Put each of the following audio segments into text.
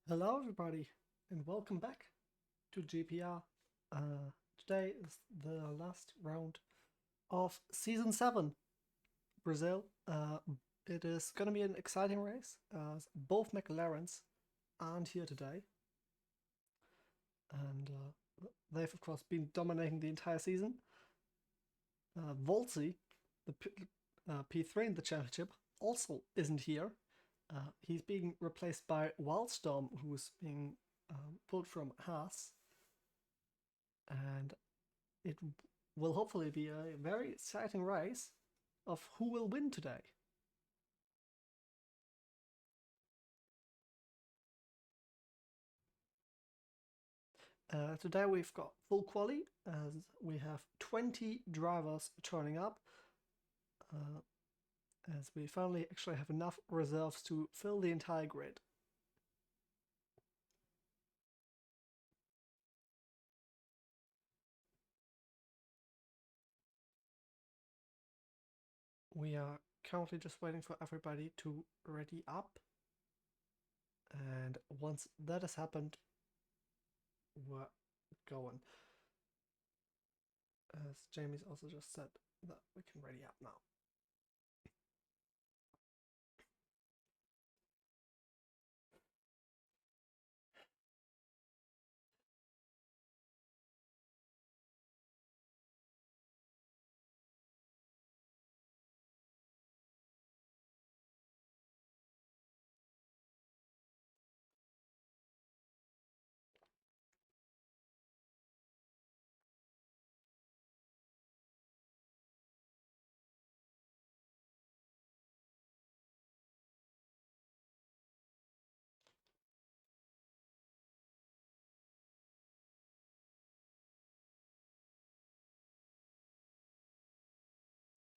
Hello everybody and welcome back to GPR. Today is the last round of Season 7, Brazil. It is going to be an exciting race as both McLarens aren't here today. And they've of course been dominating the entire season. Volzi, the P3 in the championship, also isn't here. He's being replaced by Wildstorm, who's being pulled from Haas. And it will hopefully be a very exciting race of who will win today. Today we've got full quali as we have 20 drivers turning up, uh, as we finally actually have enough reserves to fill the entire grid. We are currently just waiting for everybody to ready up, and once that has happened, we're going. As Jamie's also just said that we can ready up now.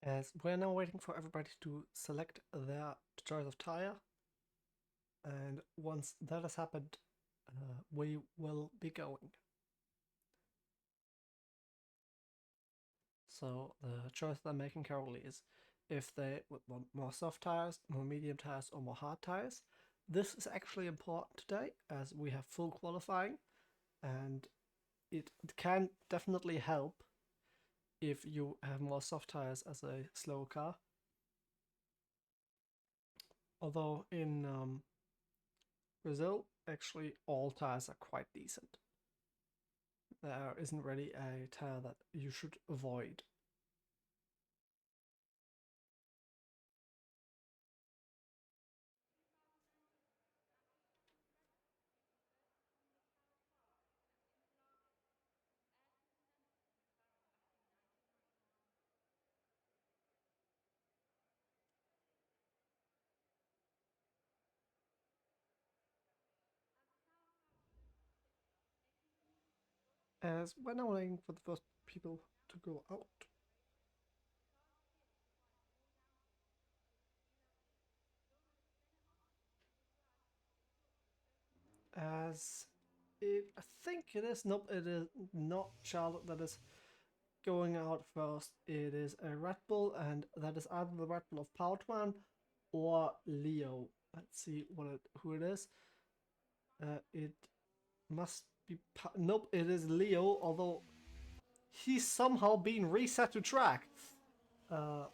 As we're now waiting for everybody to select their choice of tire, and once that has happened, we will be going. So the choice they're making currently is if they would want more soft tires, more medium tires, or more hard tires. This is actually important today as we have full qualifying, and it can definitely help if you have more soft tires as a slow car. Although in Brazil, actually all tires are quite decent. There isn't really a tire that you should avoid. As we're now waiting for the first people to go out. As I think it is, nope, it is not Charlotte that is going out first. It is a Red Bull, and that is either the Red Bull of Powertwan or Leo. Let's see who it is. It must be nope, it is Leo, although he's somehow been reset to track. Uh,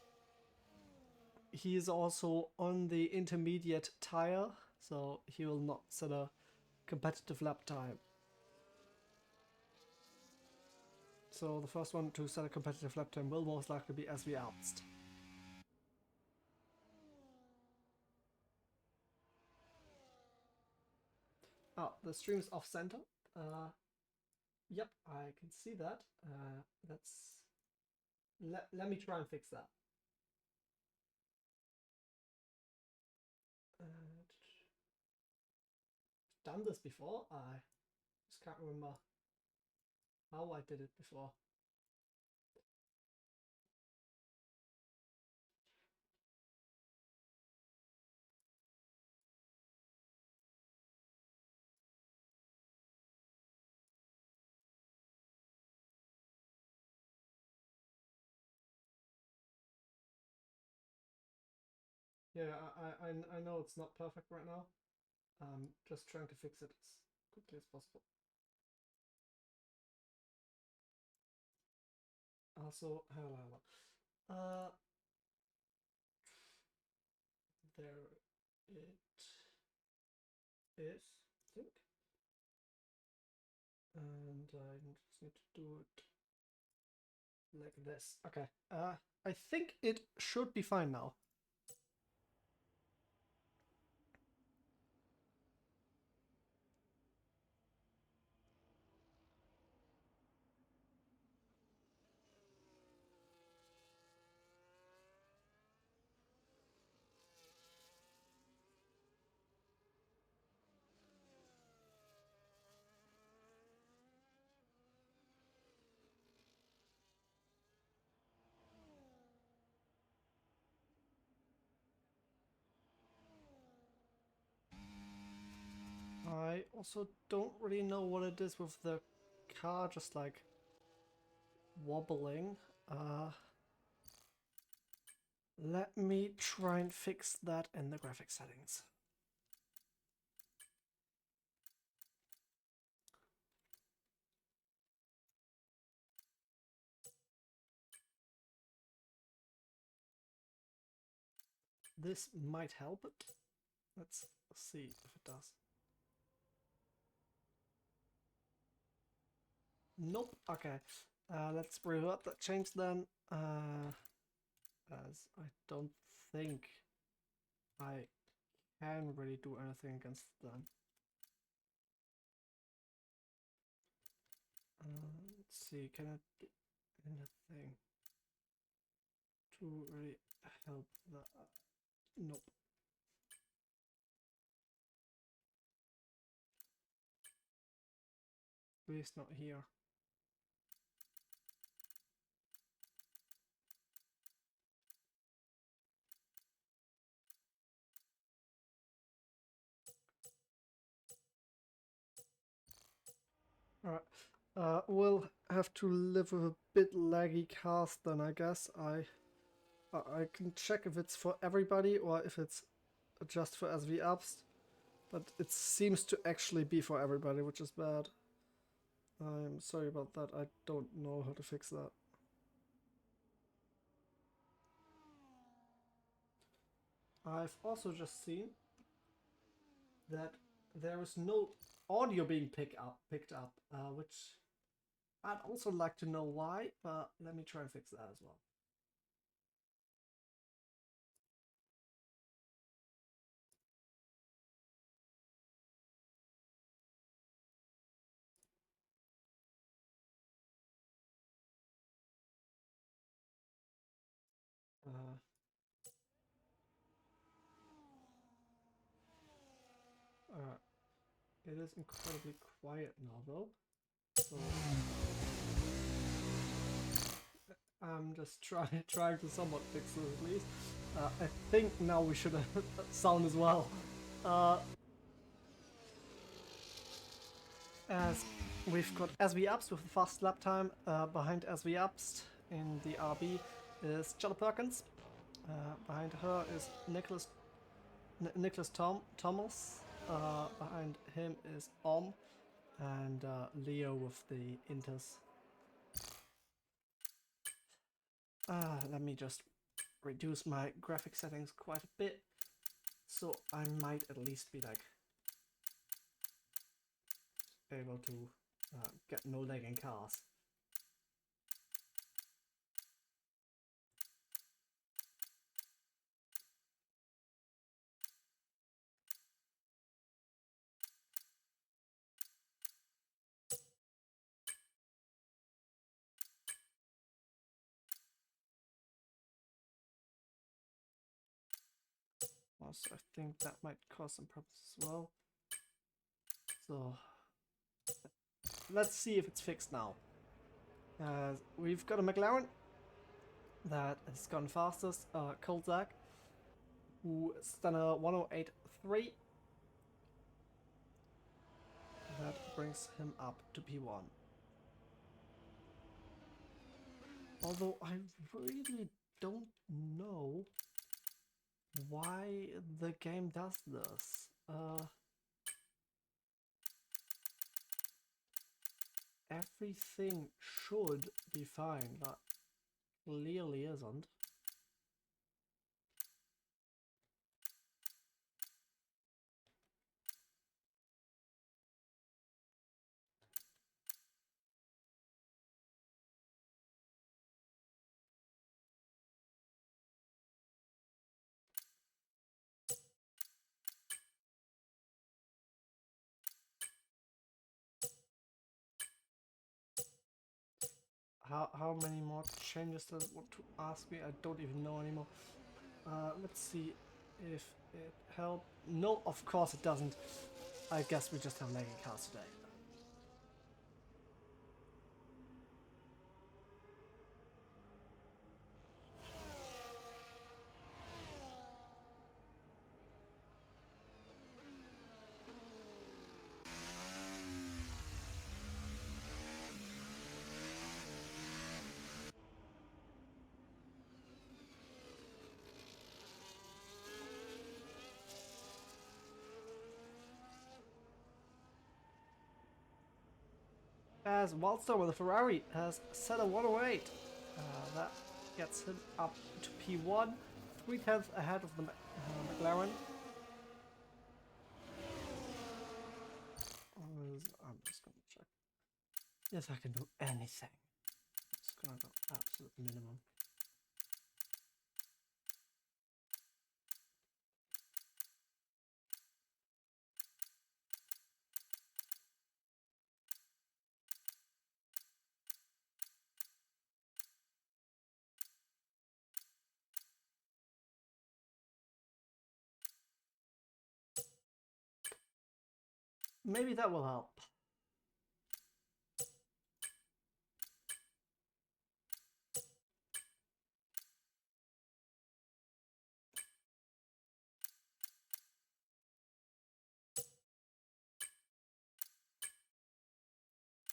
he is also on the intermediate tire, so he will not set a competitive lap time. So the first one to set a competitive lap time will most likely be SV Ernst. Oh, the stream is off center. Yep, I can see that. That's let me try and fix that. I've done this before. I just can't remember how I did it before. Yeah, I know it's not perfect right now. I'm just trying to fix it as quickly as possible. Also, hello. There it is, I think. And I just need to do it like this. Okay. I think it should be fine now. I also don't really know what it is with the car just like wobbling. Let me try and fix that in the graphic settings. This might help it. Let's see if it does. Nope. Okay. Let's revert that change then. As I don't think I can really do anything against them. Let's see. Can I do anything to really help that? Nope. At least not here. Alright. We'll have to live with a bit laggy cast then, I guess. I can check if it's for everybody or if it's just for SV ups, but it seems to actually be for everybody, which is bad. I'm sorry about that. I don't know how to fix that. I've also just seen that there is no audio being picked up, which I'd also like to know why, but let me try and fix that as well. It is incredibly quiet now though, so I'm just trying to somewhat fix this at least. I think now we should have sound as well. As we've got SV Ups with a fast lap time. Behind SV Ups in the RB is Jella Perkins. Behind her is Nicholas Thomas. Behind him is and Leo with the Inters. Let me just reduce my graphic settings quite a bit, so I might at least be like able to get no lagging cars. Also, I think that might cause some problems as well. So let's see if it's fixed now. We've got a McLaren that has gone fastest, Kolzak, who has done a 108.3. That brings him up to P1. Although I really don't know why the game does this. everything should be fine, but clearly isn't. How many more changes does it want to ask me? I don't even know anymore. Let's see if it helped. No, of course it doesn't. I guess we just have lagging cars today. As Wildstar with a Ferrari has set a 108. That gets him up to P1, 3/10 ahead of the McLaren. I'm just gonna check if I can do anything. I'm just gonna go absolute minimum. Maybe that will help.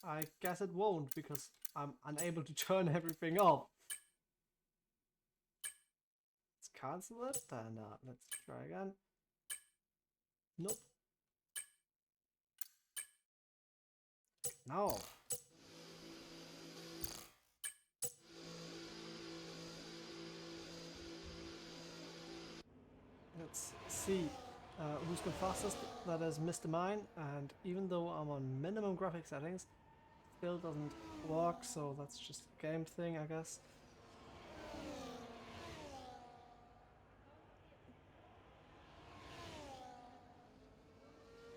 I guess it won't because I'm unable to turn everything off. Let's cancel it and let's try again. Nope. No. Let's see who's gone fastest. That is Mr. Mine, and even though I'm on minimum graphic settings, still doesn't work, so that's just a game thing, I guess.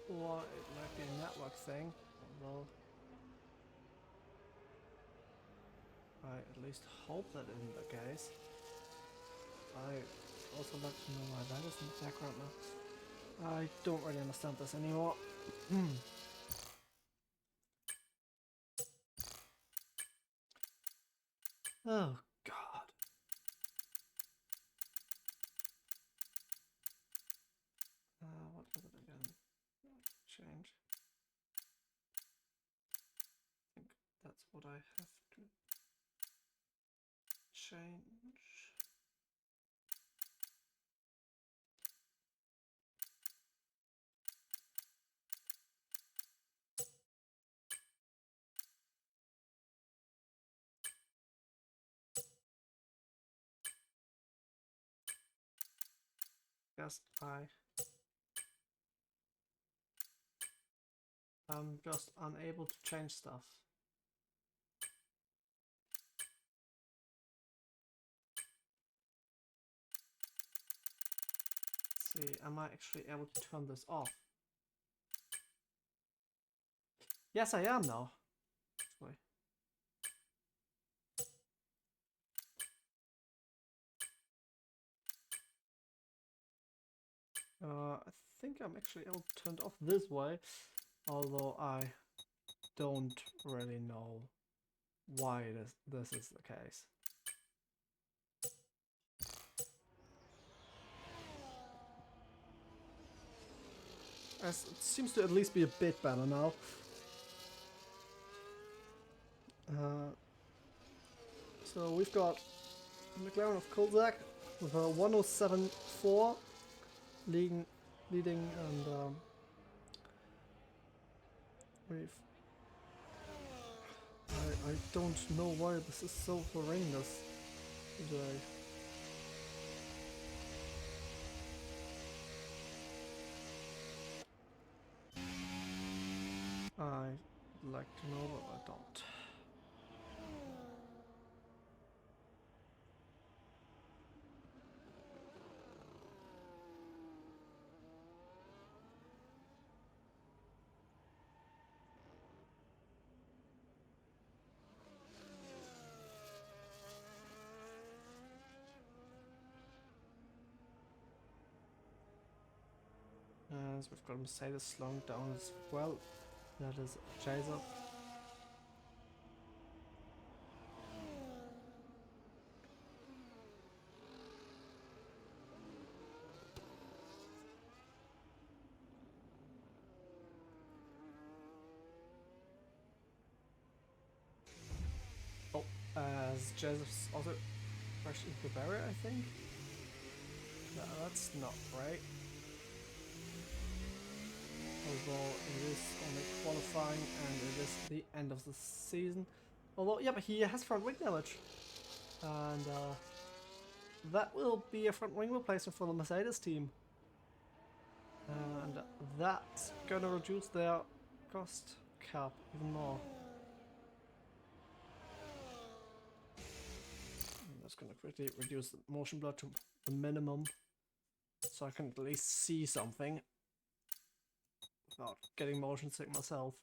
Or it might be a network thing, although I at least hope that isn't the case. I also like to know why that is in the background now. I don't really understand this anymore. Oh god. What was it again? Change. I think that's what I have to change. Guess I'm just unable to change stuff. Let's see, am I actually able to turn this off? Yes, I am now. Actually. I think I'm actually able to turn it off this way, although I don't really know why this is the case. As it seems to at least be a bit better now. So we've got McLaren of Kolzak with a 107.4 leading, and we've I don't know why this is so horrendous today. I'd like to know, but I don't. As we've got Mercedes slowing down as well. That is Chaser. Oh, as Chaser's also crashed into the barrier, I think. No, that's not right. Although it is only qualifying and it is the end of the season. Although, yeah, but he has front wing damage. And that will be a front wing replacement for the Mercedes team. And that's gonna reduce their cost cap even more. I'm just gonna quickly reduce the motion blur to the minimum so I can at least see something without getting motion sick myself.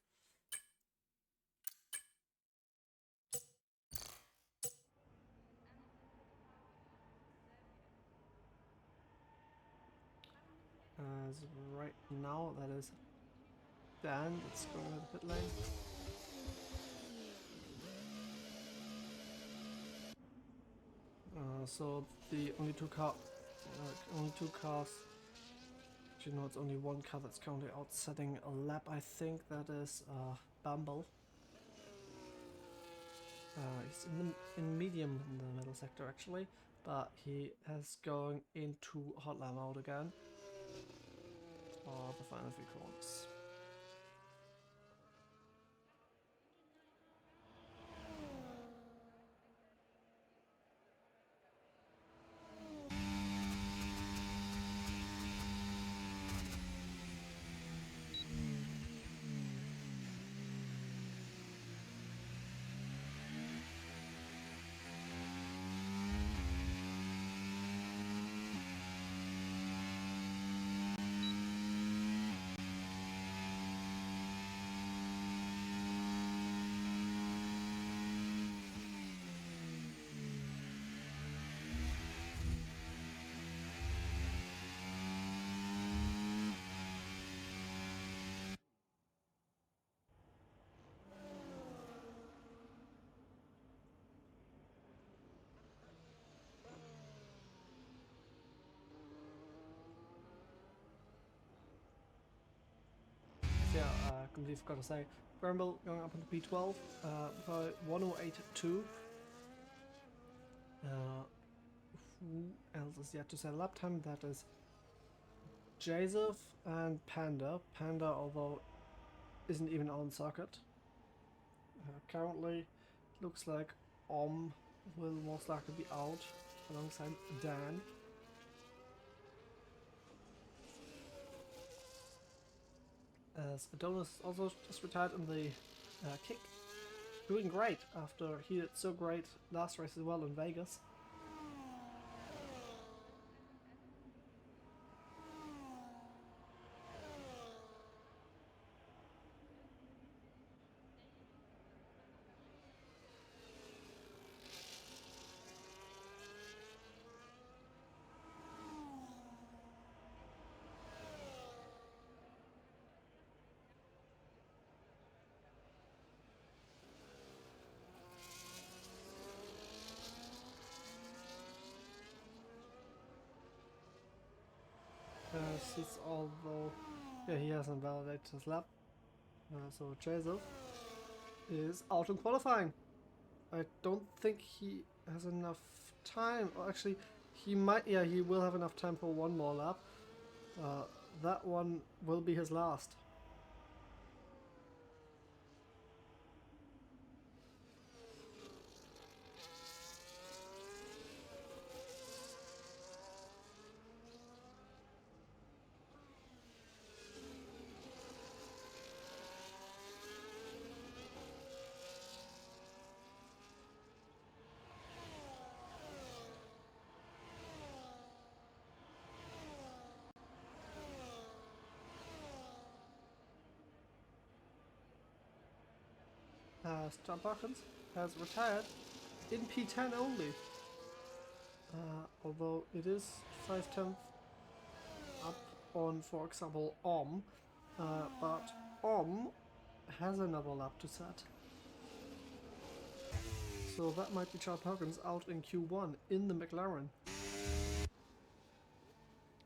As right now, that is Dan that's going to the pit lane. So the only two cars. You know, it's only one car that's currently outsetting a lap. I think that is Bumble. He's in medium in the middle sector actually, but he is going into hot lap mode again for the final few corners. Yeah, I completely forgot to say. Bramble going up into P12 by 108.2. Who else is yet to say lap time? That is Joseph and Panda. Panda, although, isn't even on circuit. Currently, looks like will most likely be out alongside Dan. As Adonis also just retired in the kick. Doing great after he did so great last race as well in Vegas. He's although he hasn't validated his lap. So Joseph is out in qualifying. I don't think he has enough time. Or actually, he might. Yeah, he will have enough time for one more lap. That one will be his last. as John Parkins has retired in P10 only. Although it is 5/10 up on, for example, but has another lap to set. So that might be Charles Perkins out in Q1 in the McLaren.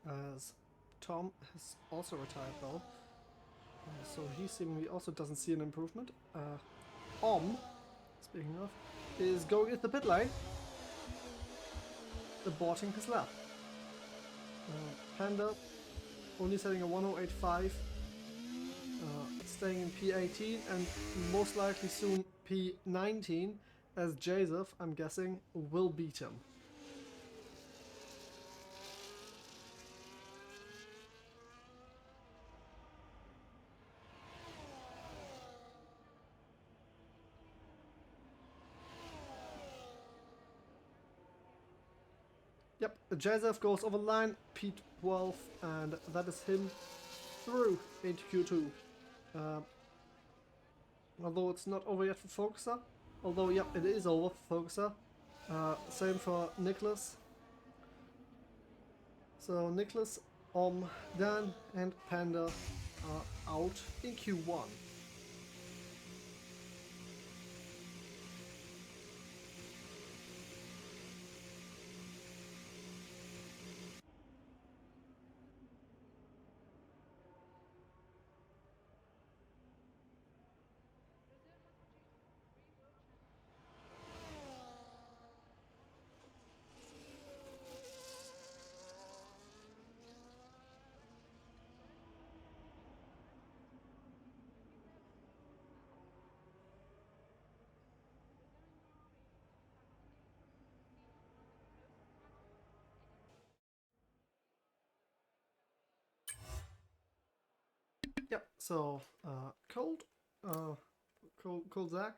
As Tom has also retired though. So he seemingly also doesn't see an improvement. Speaking of, is going at the pit lane, aborting his lap. Panda only setting a 1:08.5, staying in P18 and most likely soon P19, as Joseph, I'm guessing, will beat him. Yep, Joseph goes over the line, P12, and that is him through into Q2. Although it's not over yet for Focuser. Although, yep, it is over for Focuser. Same for Nicholas. So Nicholas, Dan, and Panda are out in Q1. Yep, so Cold Zach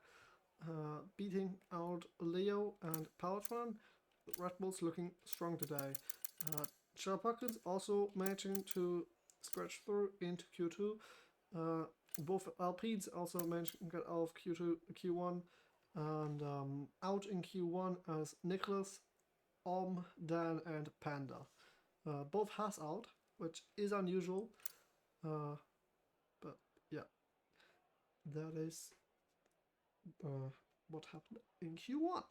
beating out Leo and Powertron. Red Bull's looking strong today. Charles Perkins also managing to scratch through into Q2. Both Alpines also managed to get out of Q1, and out in Q1 as Nicholas, Dan, and Panda. Both has out, which is unusual. But yeah, that is what happened in Q1.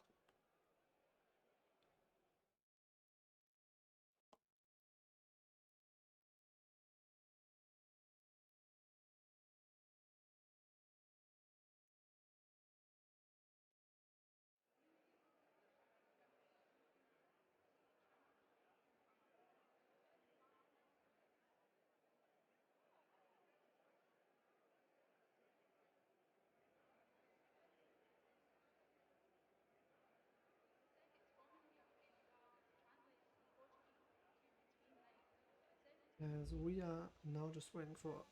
As we are now just waiting for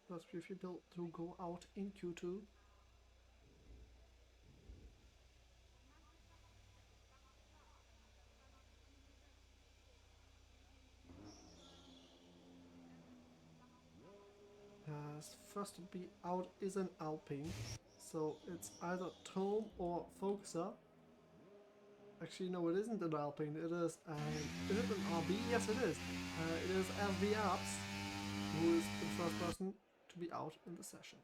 first few people to go out in Q2. As first to be out is an Alpine, so it's either Tome or Focuser. Actually, no, it isn't an Alpine. It is is it an RB? Yes, it is. It is FB Apps, who is the first person to be out in the session.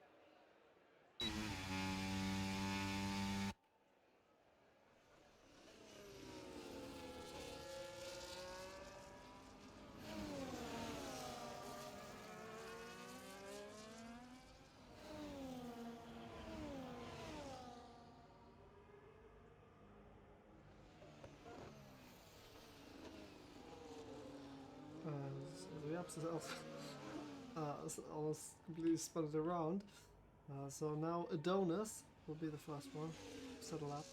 The apps is almost completely spun it around. So now Adonis will be the first one to settle up.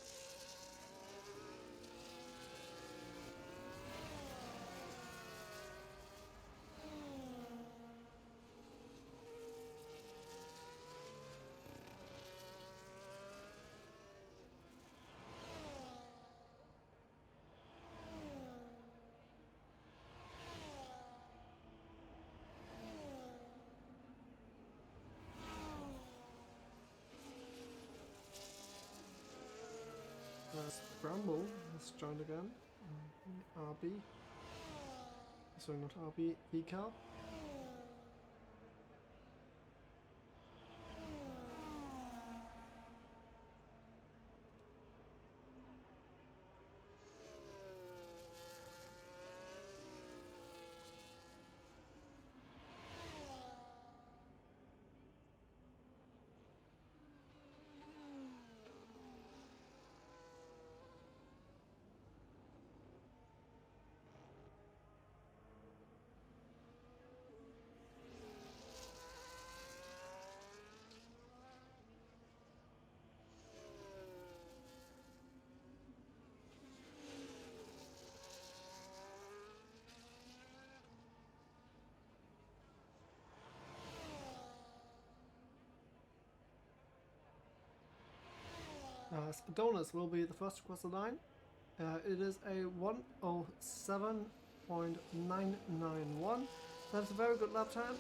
Scramble has joined again. RB. Sorry, not RB, VCAL. Adonis will be the first across the line. It is a 1:07.991. That's a very good lap time.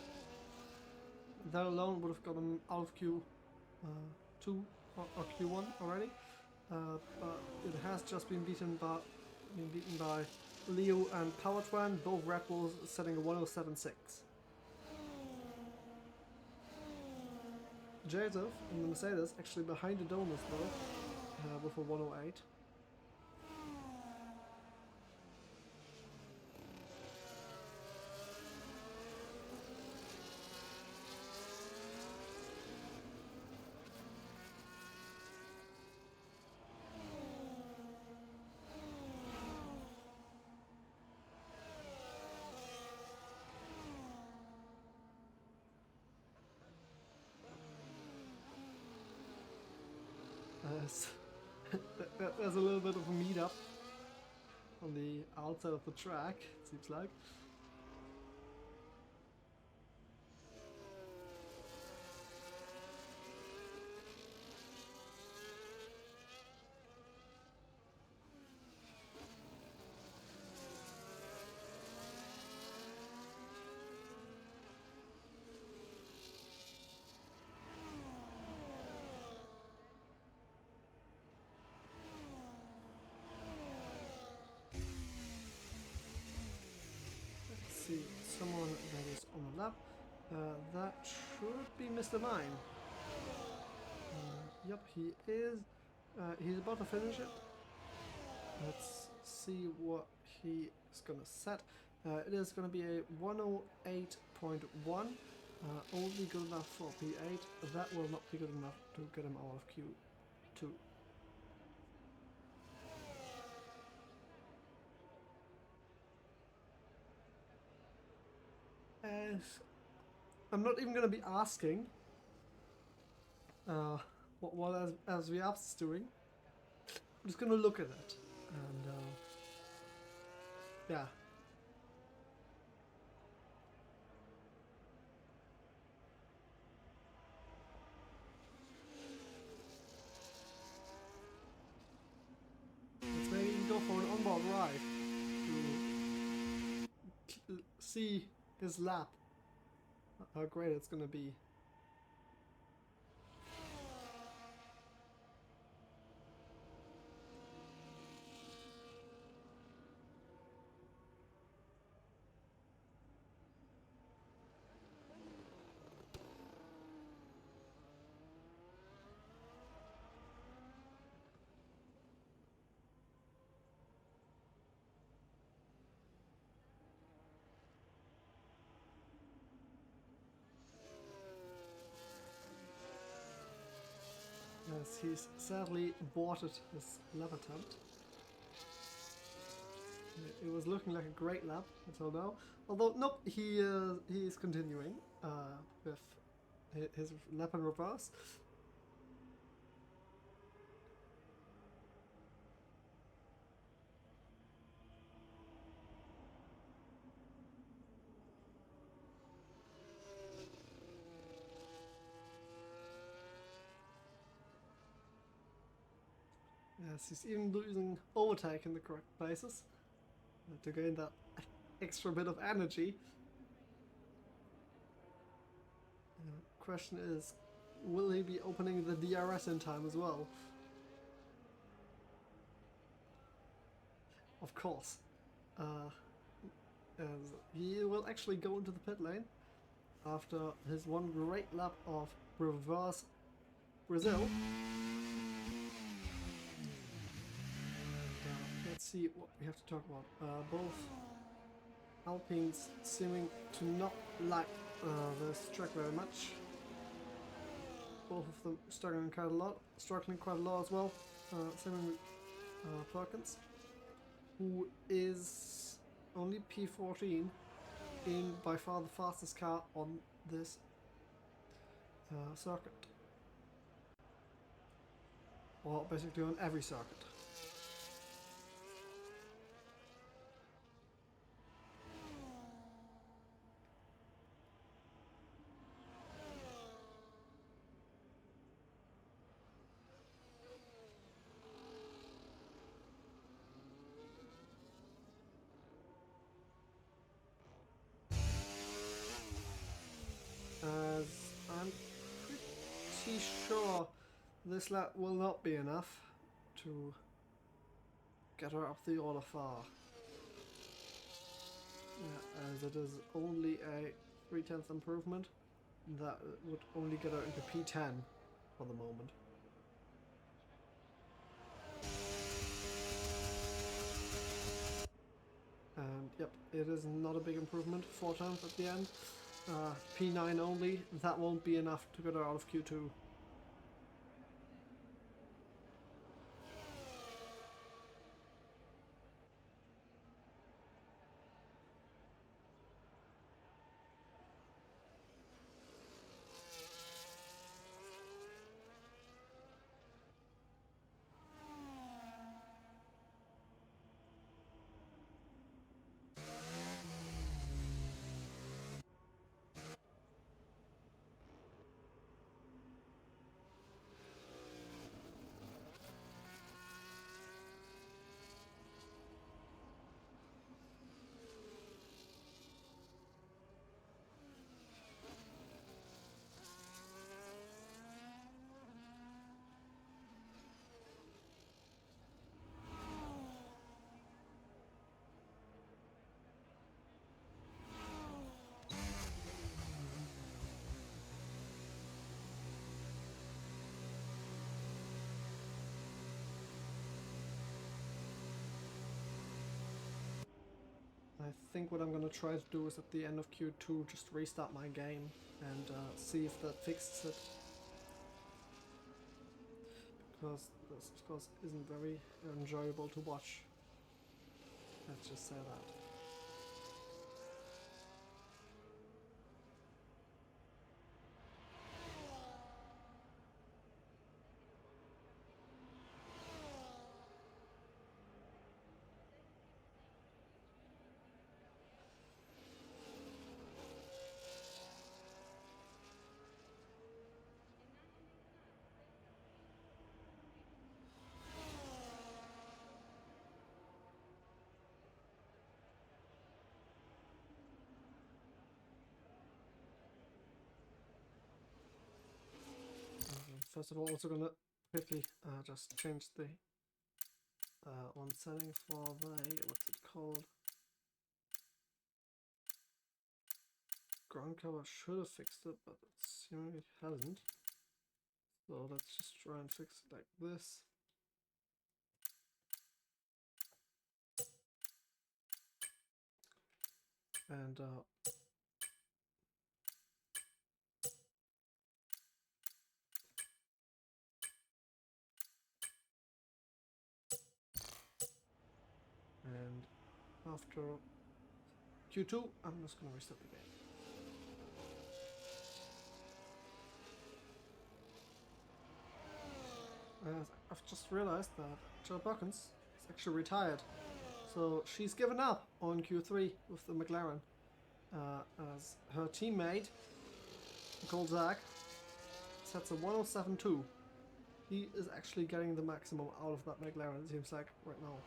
That alone would have got him out of Q2 or Q1 already. But it has just been beaten by Leo and Powertran, both Red Bulls setting a 1:07.6. Joseph in the Mercedes actually behind Adonis though, with a 1:08. There's a little bit of a meetup on the outside of the track, it seems like. See someone that is on the lap. That should be Mr. Mine. Yep, he is. He's about to finish it. Let's see what he is going to set. It is going to be a 1:08.1. Only good enough for P8. That will not be good enough to get him out of Q2. I'm not even going to be asking what as the app's is doing. I'm just going to look at it and yeah. Let's maybe even go for an onboard ride to see his lap, how great it's going to be. As he's sadly aborted his lap attempt. It was looking like a great lap until now. Although, nope, he is continuing with his lap in reverse. Yes, he's even losing overtake in the correct places to gain that extra bit of energy. Question is, will he be opening the DRS in time as well? of course. As he will actually go into the pit lane after his one great lap of reverse Brazil. And, let's see what we have to talk about. Both Alpines seeming to not like this track very much. Both of them struggling quite a lot as well. Same with Perkins, who is only P14 in by far the fastest car on this circuit. Or basically on every circuit. As I'm pretty sure this lap will not be enough to get her up the order far. Yeah, as it is only a 3/10 improvement, that would only get her into P10 for the moment. And yep, it is not a big improvement, 4/10 at the end. P9 only, that won't be enough to get her out of Q2. I think what I'm going to try to do is at the end of Q2 just restart my game and see if that fixes it. Because this, of course, isn't very enjoyable to watch. Let's just say that. First of all, also gonna quickly just change the one setting for the, what's it called? Ground cover should have fixed it, but it seemingly hasn't. So let's just try and fix it like this. And after Q2, I'm just gonna restart the game. I've just realized that Jill Perkins is actually retired. So she's given up on Q3 with the McLaren. As her teammate, Nicole Zag, sets a 107.2. He is actually getting the maximum out of that McLaren, it seems like, right now.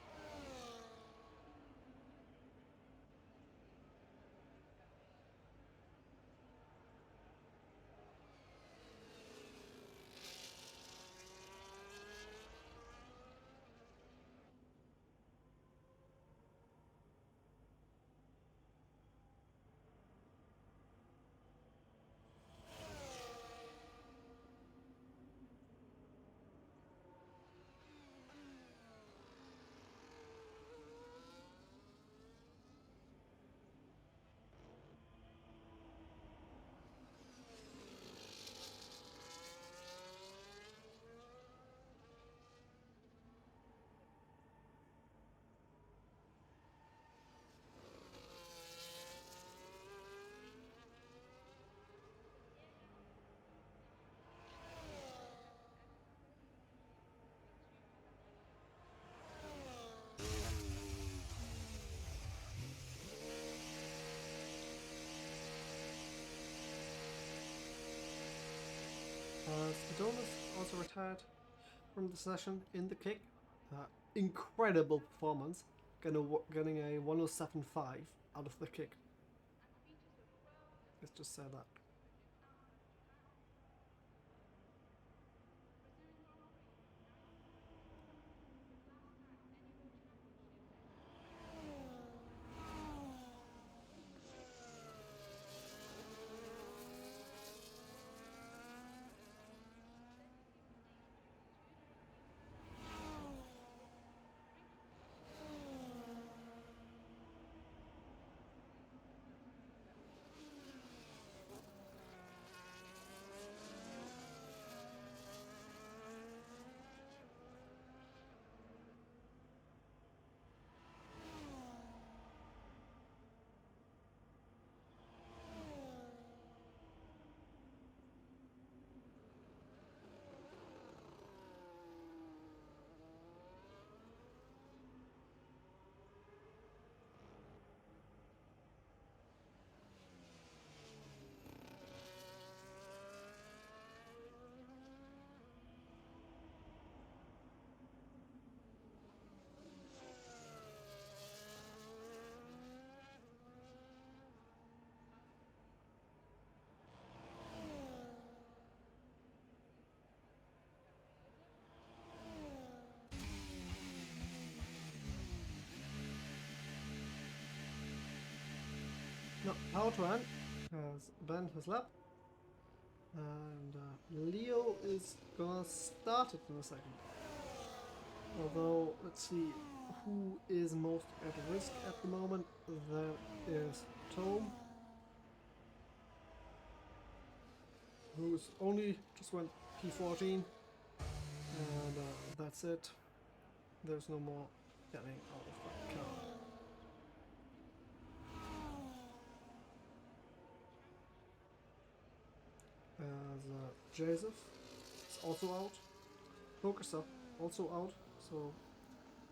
had from the session in the kick. Incredible performance, getting a 107.5 out of the kick. Let's just say that. No, Powertran has banned his lap, and Leo is gonna start it in a second. Although, let's see who is most at risk at the moment. That is Tom, who's only just went P14, and that's it. There's no more getting out of that car. As Joseph is also out. Focuser also out. So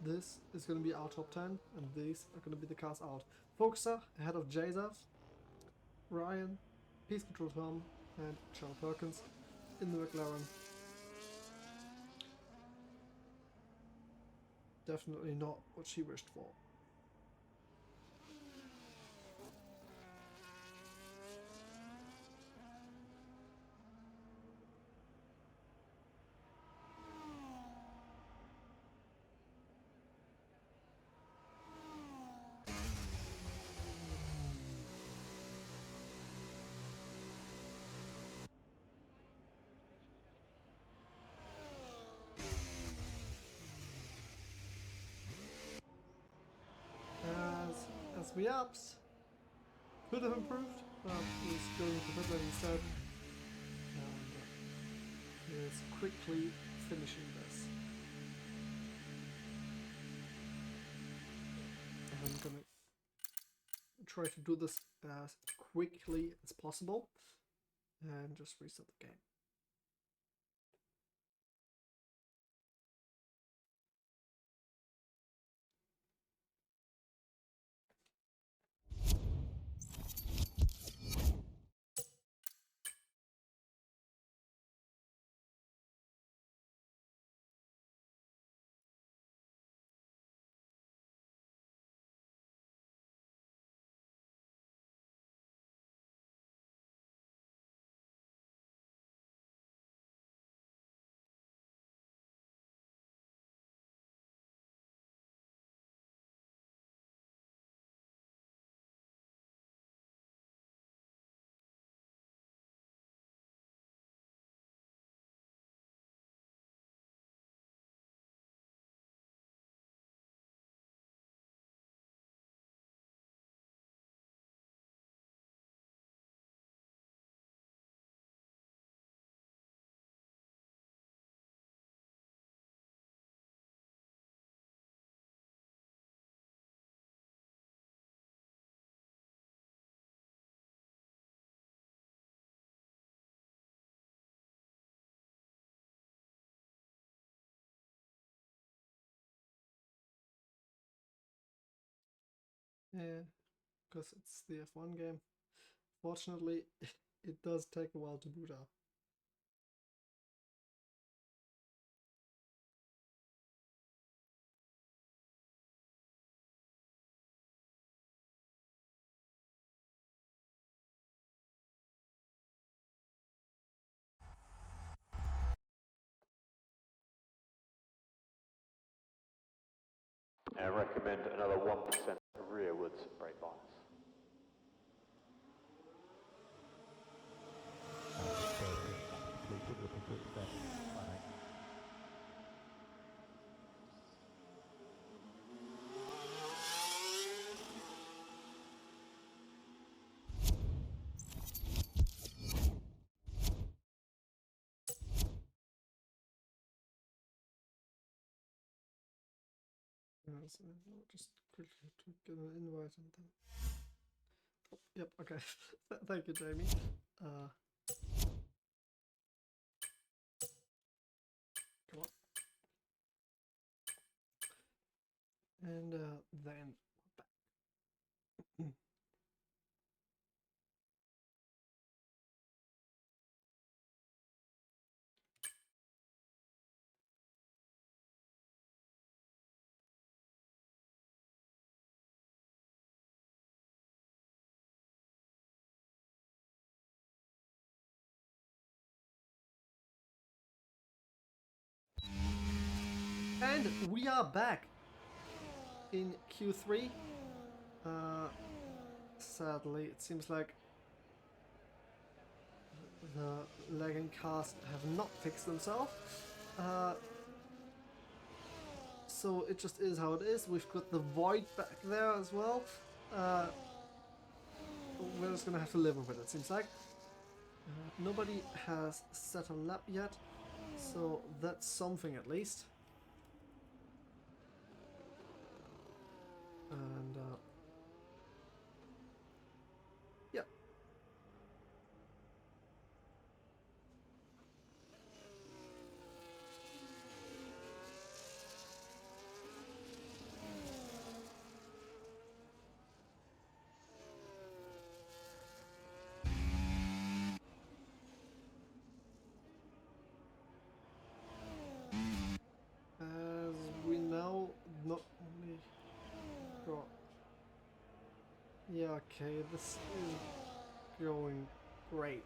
this is going to be our top 10, and these are going to be the cars out. Focuser ahead of Joseph, Ryan, Peace Control Tom, and Charles Perkins in the McLaren. Definitely not what she wished for. As we ups could have improved, but he's going to pit lane instead, and he is quickly finishing this. And I'm gonna try to do this as quickly as possible and just reset the game. Yeah, because it's the F1 game. Fortunately, it does take a while to boot up. And I recommend another 1% rearwards brake bias. So I'll just quickly get an invite and then. Oh, yep. Okay. Thank you, Jamie. Come on. And then back. And we are back in Q3. Sadly, it seems like the lagging cars have not fixed themselves. So it just is how it is. We've got the void back there as well. We're just gonna have to live with it, it seems like. Nobody has set a lap yet, so that's something at least. And yeah. As we now not only got. Yeah, okay, this is going great.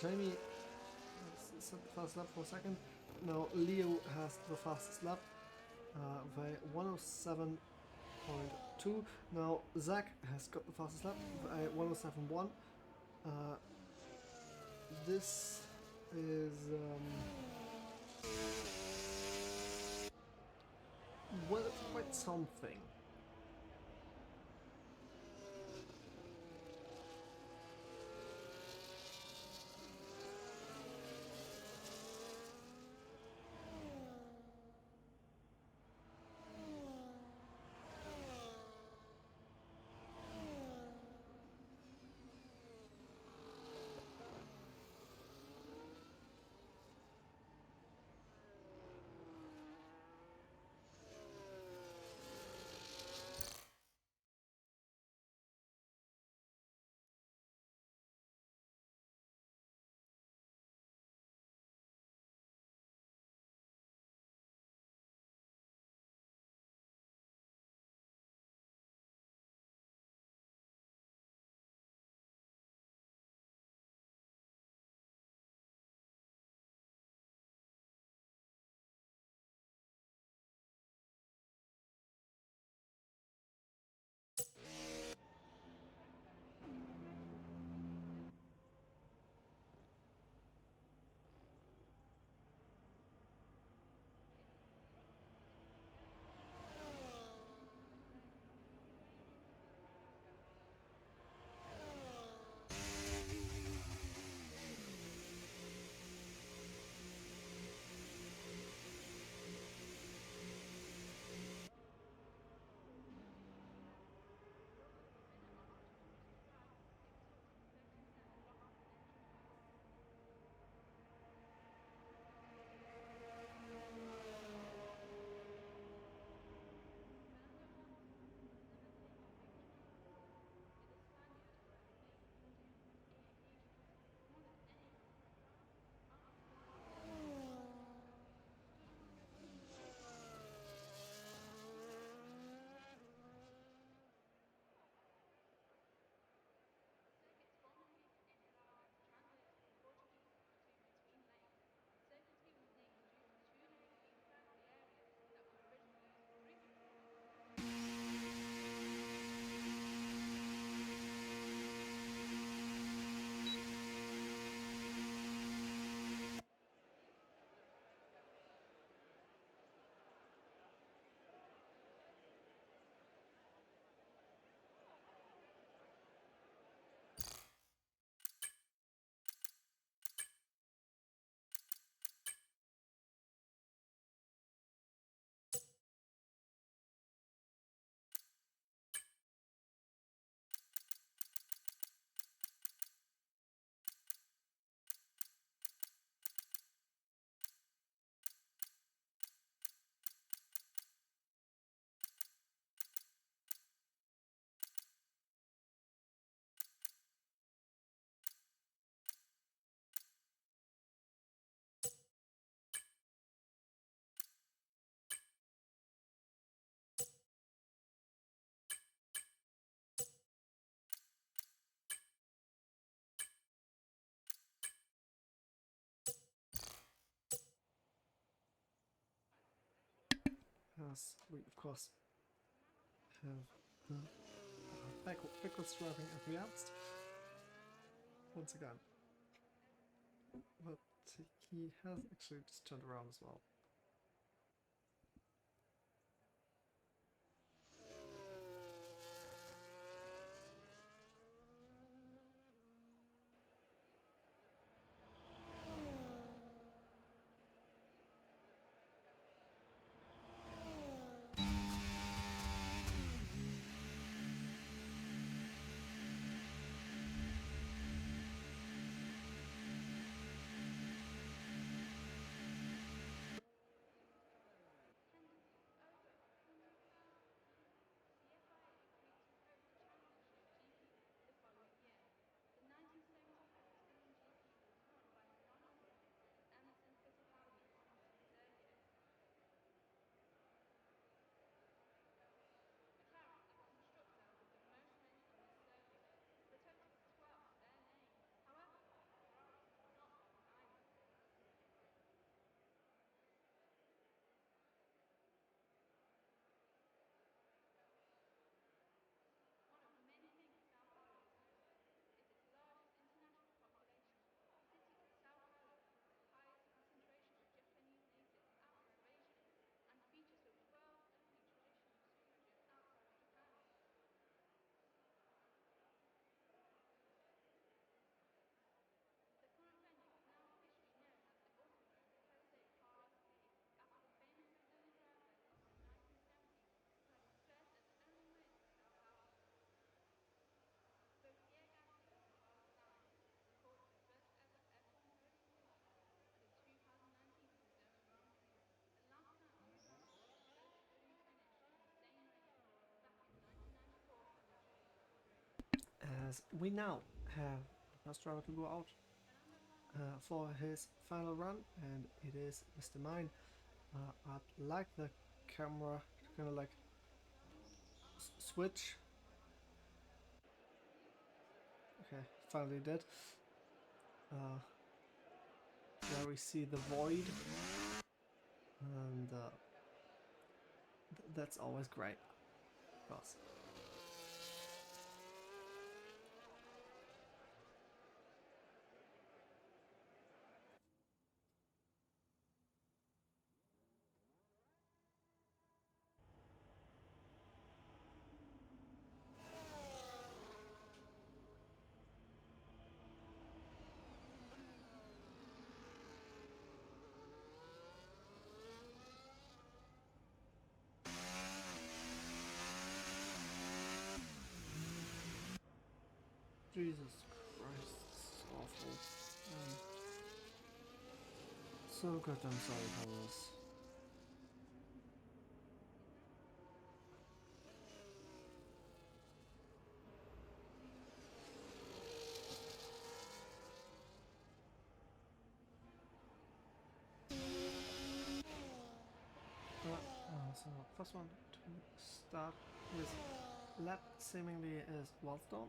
Jamie set the fast lap for a second. Now Leo has the fastest lap by 107.2. Now Zach has got the fastest lap by 107.1. This is well, it's quite something. as we of course have backwards driving advanced once again. But he has actually just turned around as well. As we now have the first driver to go out for his final run, and it is Mr. Mine. I'd like the camera to kind of like switch. Okay, finally did. There we see the void, and that's always great, of course. Jesus Christ, this is awful. So goddamn sorry for this. So first one to start his lap seemingly is Wildstorm.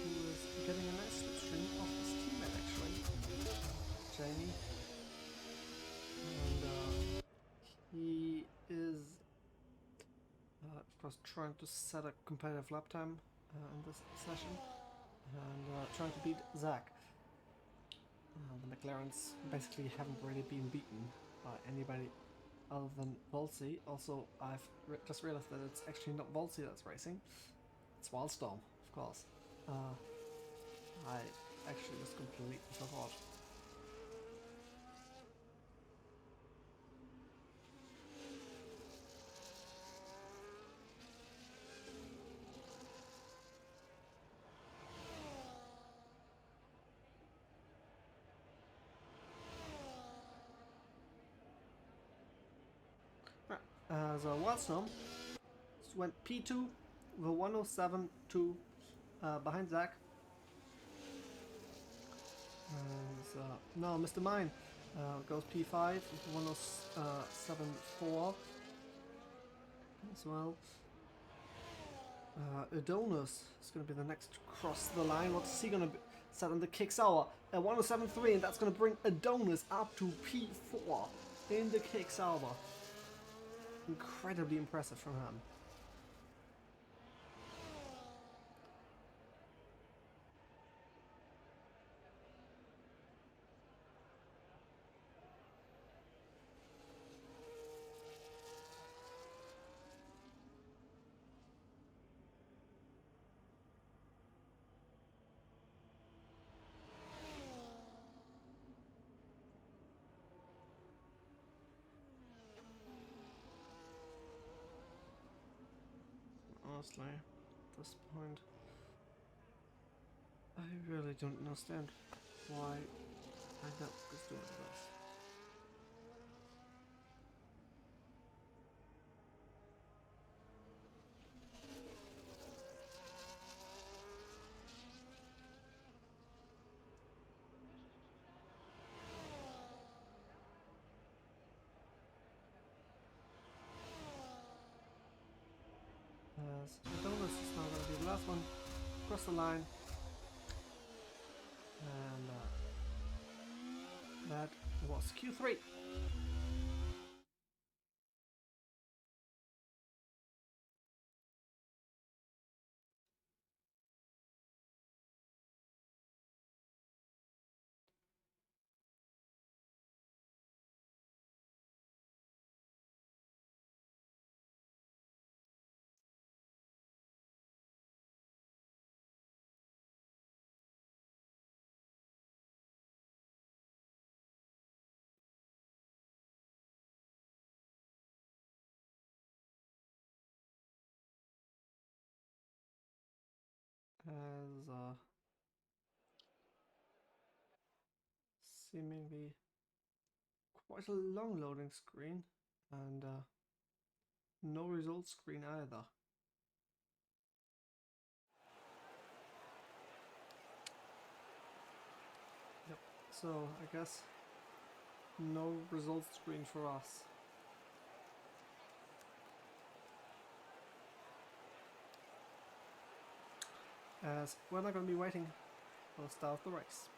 Who is getting a nice slipstream off his teammate actually, Jamie. And he is of course trying to set a competitive lap time in this session and trying to beat Zach. The McLarens basically haven't really been beaten by anybody other than Volsey. Also, I've just realized that it's actually not Volsey that's racing, it's Wildstorm, of course. I actually just completely forgot. So Wildstorm went P2 with 107.2 behind Zach. And no, Mr. Mine goes P5 with 107.4. as well. Adonis is going to be the next to cross the line. What's he going to set on the kicks hour? At 107.3, and that's going to bring Adonis up to P4 in the kicks hour. Incredibly impressive from him. Honestly, at this point, I really don't understand why my network is doing this. As Adonis is now going to be the last one across the line, and that was Q3. As seemingly quite a long loading screen, and no results screen either. Yep, so I guess no results screen for us. As we're not going to be waiting for the start of the race.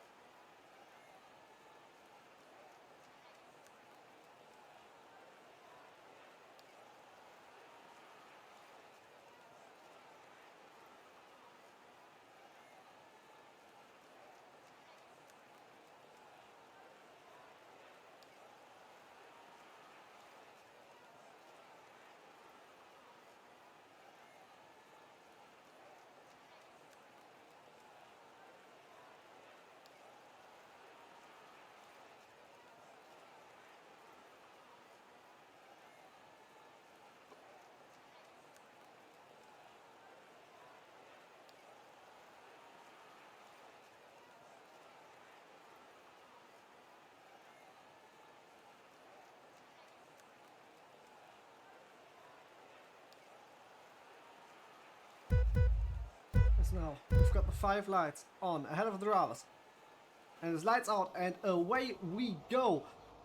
As now we've got the 5 lights on ahead of the drivers. And his lights out, and away we go.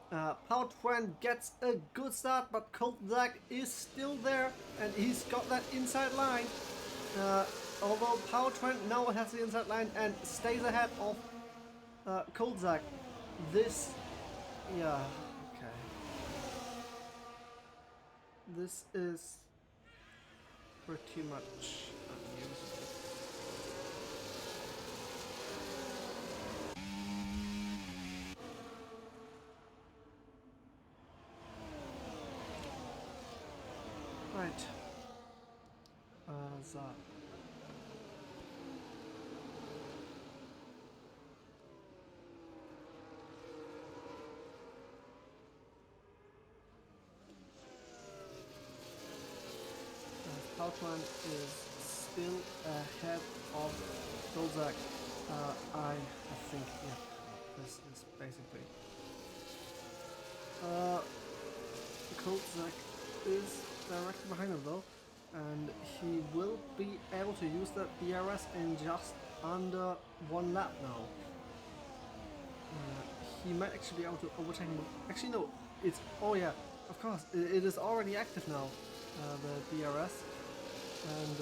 Power Trend gets a good start, but Koltzak is still there, and he's got that inside line. Although Power Trend now has the inside line and stays ahead of Koltzak. This, yeah, okay. This is pretty much unusable. Right. As Poutman is still ahead of Koltzak. I think, yeah, this is basically Koltzak is directly behind him though, and he will be able to use that DRS in just under 1 lap now. He might actually be able to overtake him. Actually no, it's, oh yeah, of course, it is already active now. the DRS, and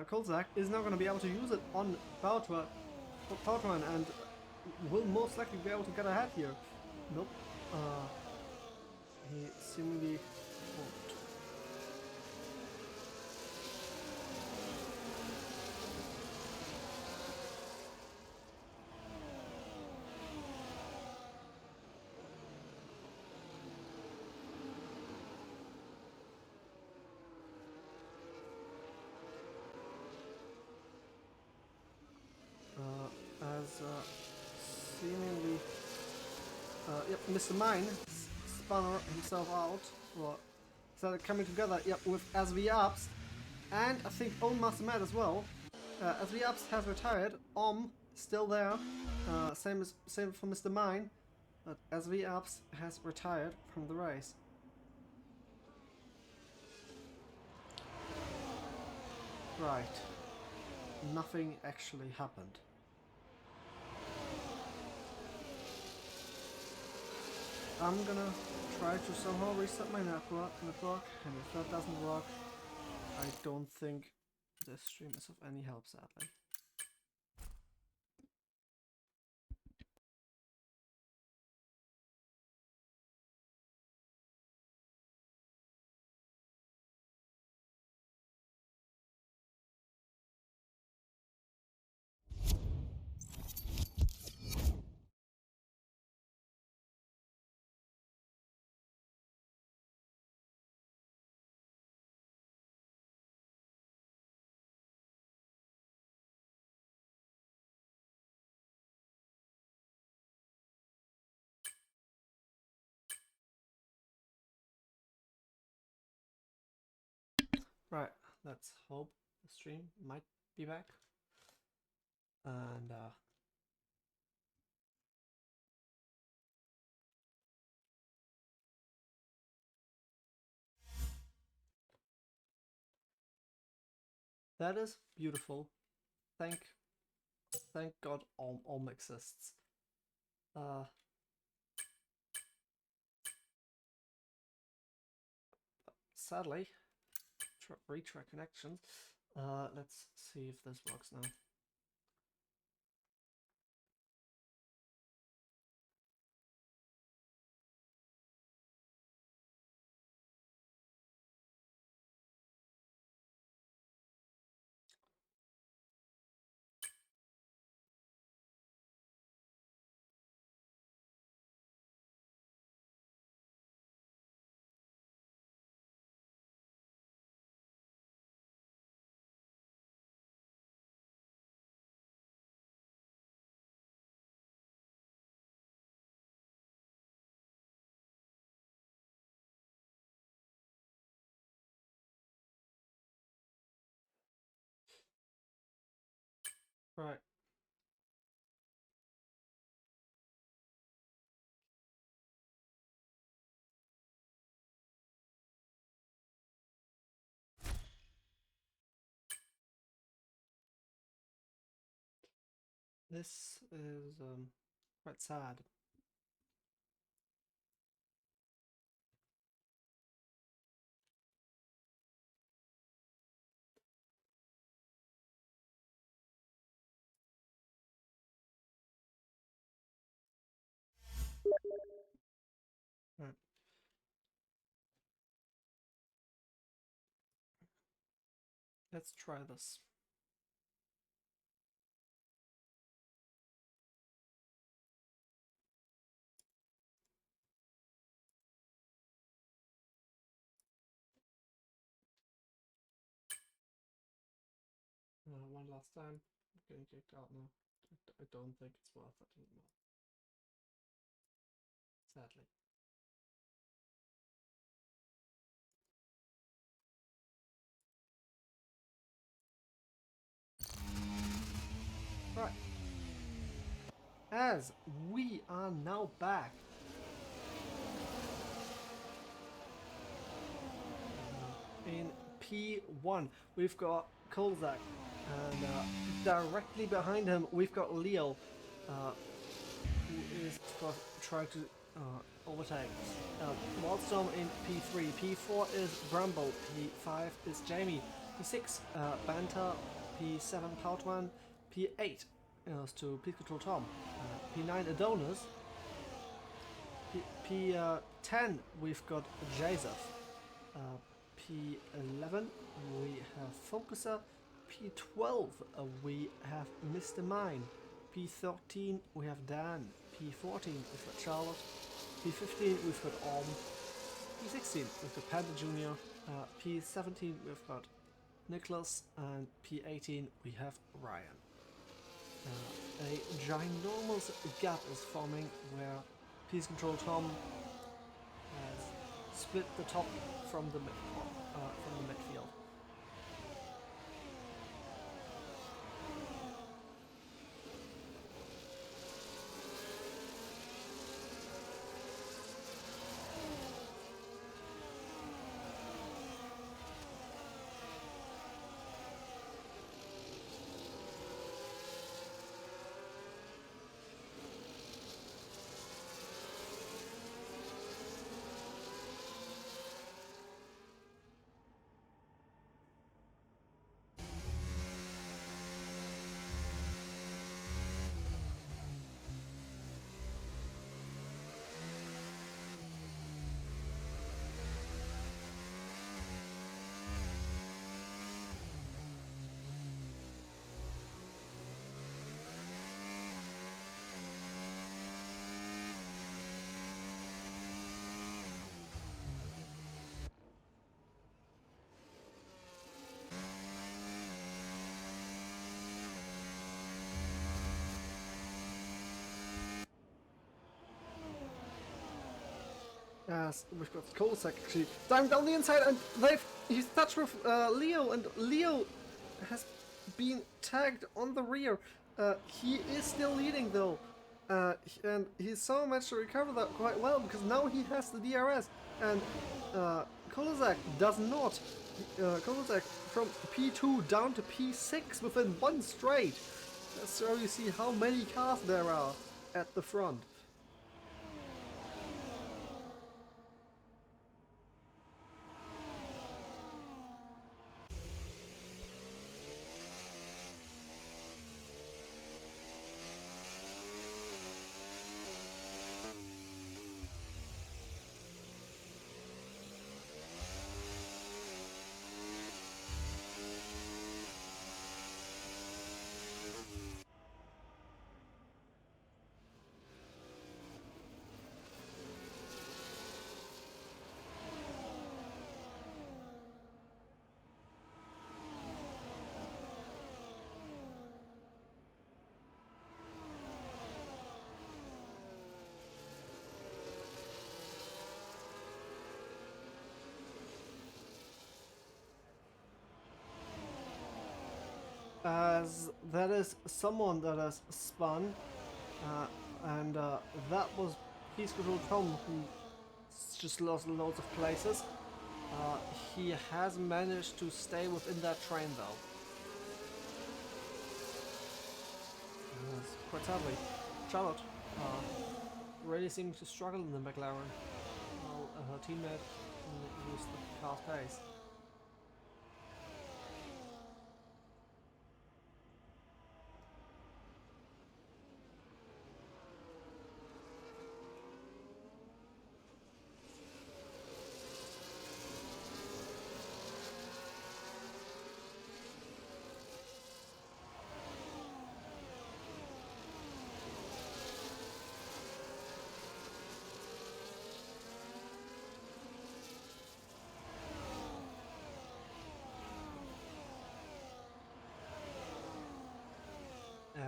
Kolzak is now going to be able to use it on Powertrain and will most likely be able to get ahead here. Nope. He seemingly won't. As seemingly, yep, Mr. Mine spun himself out, or started coming together, yep, with SV Ups, and I think Own Master Matt as well. SV Ups has retired, still there, same for Mr. Mine, but SV Ups has retired from the race. Right, nothing actually happened. I'm gonna try to somehow reset my network, and if that doesn't work, I don't think this stream is of any help, sadly. Right, let's hope the stream might be back. And that is beautiful. Thank God Om exists. Sadly, retry connections. Let's see if this works now. Right. This is quite sad. Right. Let's try this. One last time. I'm getting kicked out now. I don't think it's worth it anymore. Sadly. Right. As we are now back. In P1, we've got Kolzak, and directly behind him, we've got Leo, who is trying to overtake. Wildstorm in P3. P4 is Bramble. P5 is Jamie. P6 Banter. P7 Poutwan. P8 is to Peace Control Tom. P9 Adonis. P10 we've got Joseph. P11 we have Focuser. P12 we have Mr. Mine. P13 we have Dan. P14 we've got Charlotte. P15 we've got Orm. P16 we've got Panda Jr. P17 we've got Nicholas, and P18 we have Ryan. A ginormous gap is forming where Peace Control Tom has split the top from the midfield. As we've got Kolosek actually diving down the inside, and he's touched with Leo, and Leo has been tagged on the rear. He is still leading though, and he's so managed to recover that quite well because now he has the DRS, and Kolosek does not. Kolosek from P2 down to P6 within one straight. So you see how many cars there are at the front. As that is someone that has spun, and that was Peace Control Tom, who just lost loads of places. He has managed to stay within that train though. That's quite sadly. Charlotte really seems to struggle in the McLaren, while her teammate used the car's pace.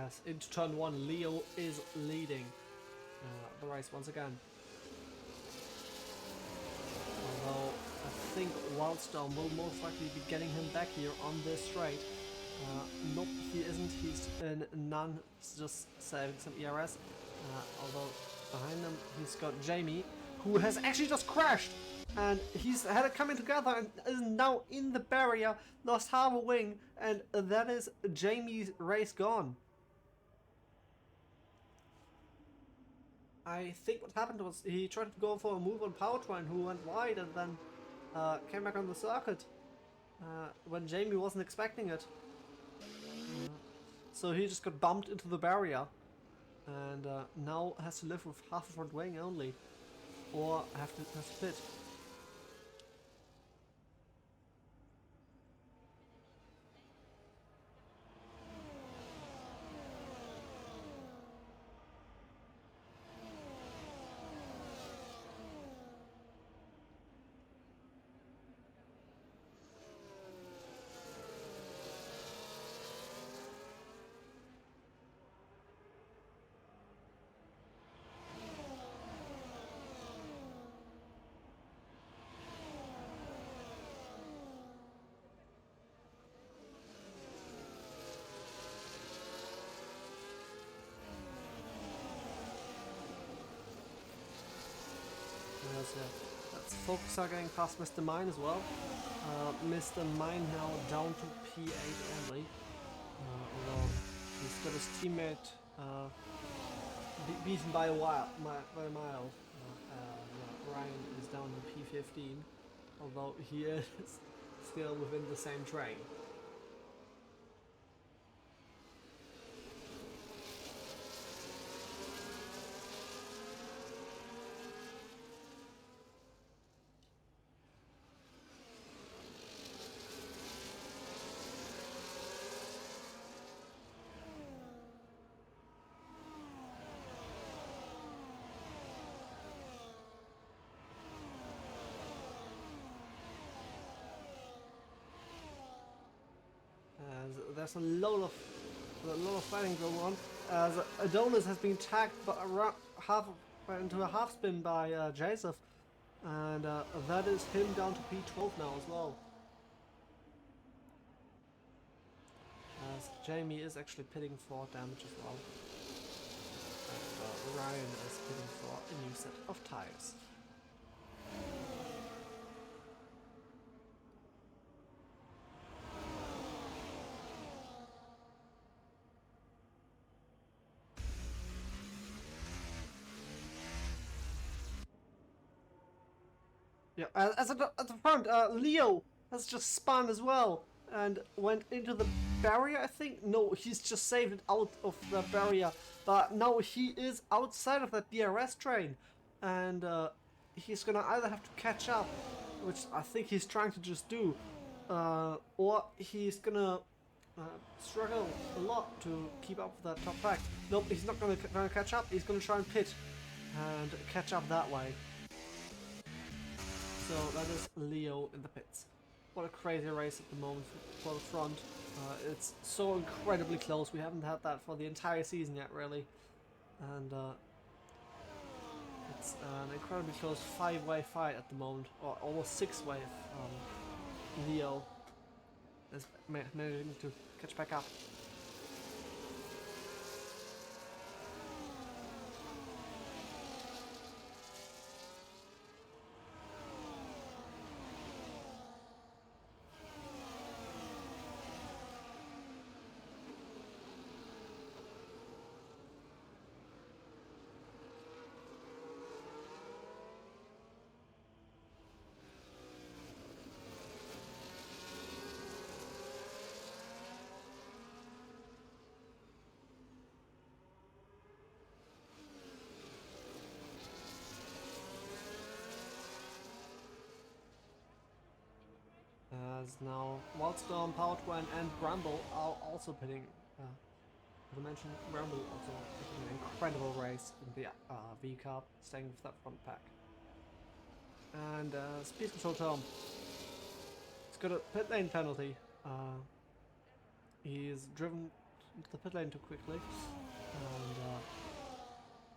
As into turn one, Leo is leading the race once again. Although I think Wildstorm will most likely be getting him back here on this straight. Nope, he isn't. He's in none. He's just saving some ERS. Although behind him he's got Jamie, who has actually just crashed. And he's had it coming together and is now in the barrier, lost half a wing, and that is Jamie's race gone. I think what happened was he tried to go for a move on Powertrain, who went wide and then came back on the circuit when Jamie wasn't expecting it. So he just got bumped into the barrier and now has to live with half a front wing only, or has to pit. That's Focusar getting past Mr. Mine as well. Mr. Mine now down to P8 only. Although he's got his teammate beaten by a mile. Ryan is down to P15, although he is still within the same train. There's a lot of fighting going on, as Adonis has been tagged but into a half spin by Joseph, and that is him down to P12 now as well. As Jamie is actually pitting for damage as well, and Ryan is pitting for a new set of tires. Yeah, at the front, Leo has just spun as well and went into the barrier, I think. No, he's just saved it out of the barrier, but now he is outside of that DRS train, and he's gonna either have to catch up, which I think he's trying to just do, or he's gonna struggle a lot to keep up with that top pack. Nope, he's not gonna catch up. He's gonna try and pit and catch up that way. So that is Leo in the pits. What a crazy race at the moment for the front. It's so incredibly close. We haven't had that for the entire season yet, really. And it's an incredibly close 5-way fight at the moment, or almost 6-way if Leo is managing to catch back up. As now Wildstorm, Powertrain and Bramble are also pitting. Not to mention Bramble also pitting an incredible race in the V Cup, staying with that front pack. And Speed Control Tom, he's got a pit lane penalty. He's driven into the pit lane too quickly, and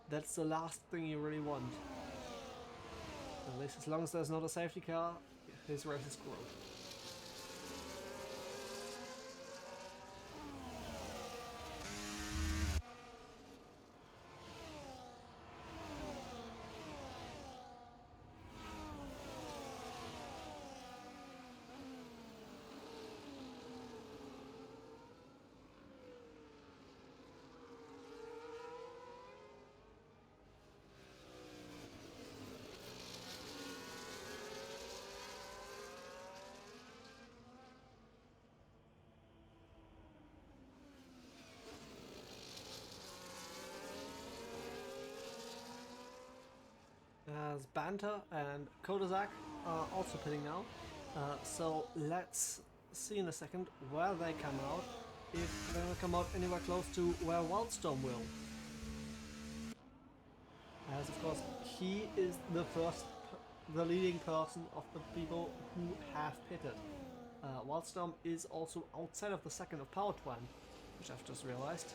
that's the last thing you really want. At least as long as there's not a safety car, his race is screwed. as Banter and Kodazak are also pitting now. So let's see in a second where they come out, if they're gonna come out anywhere close to where Wildstorm will. As of course he is the leading person of the people who have pitted. Wildstorm is also outside of the second of Power Twan, which I've just realized.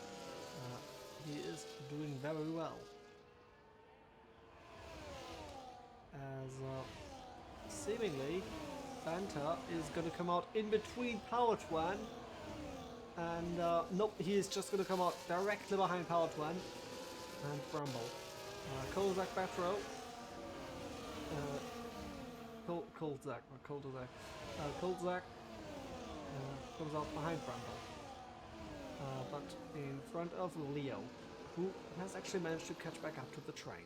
He is doing very well. As seemingly Banter is going to come out in between Power Twan, and nope, he is just going to come out directly behind Power Twan and Bramble. Kolzak Batro. Kolzak comes out behind Bramble, but in front of Leo, who has actually managed to catch back up to the train.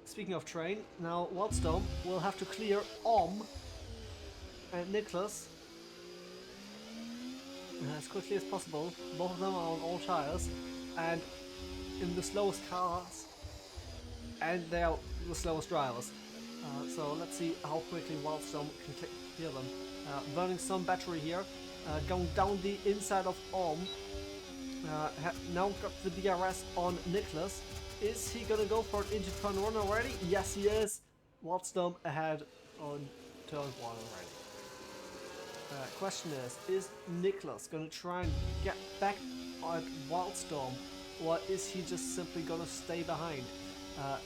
Speaking of train, now Wildstorm will have to clear and Nicholas as quickly as possible. Both of them are on all tires and in the slowest cars, and they are the slowest drivers. So let's see how quickly Wildstorm can clear them. Burning some battery here, going down the inside of now got the DRS on Nicholas. Is he gonna go for it into turn 1 already? Yes, he is. Wildstorm ahead on turn 1 already. Question is Nicholas gonna try and get back at Wildstorm, or is he just simply gonna stay behind? I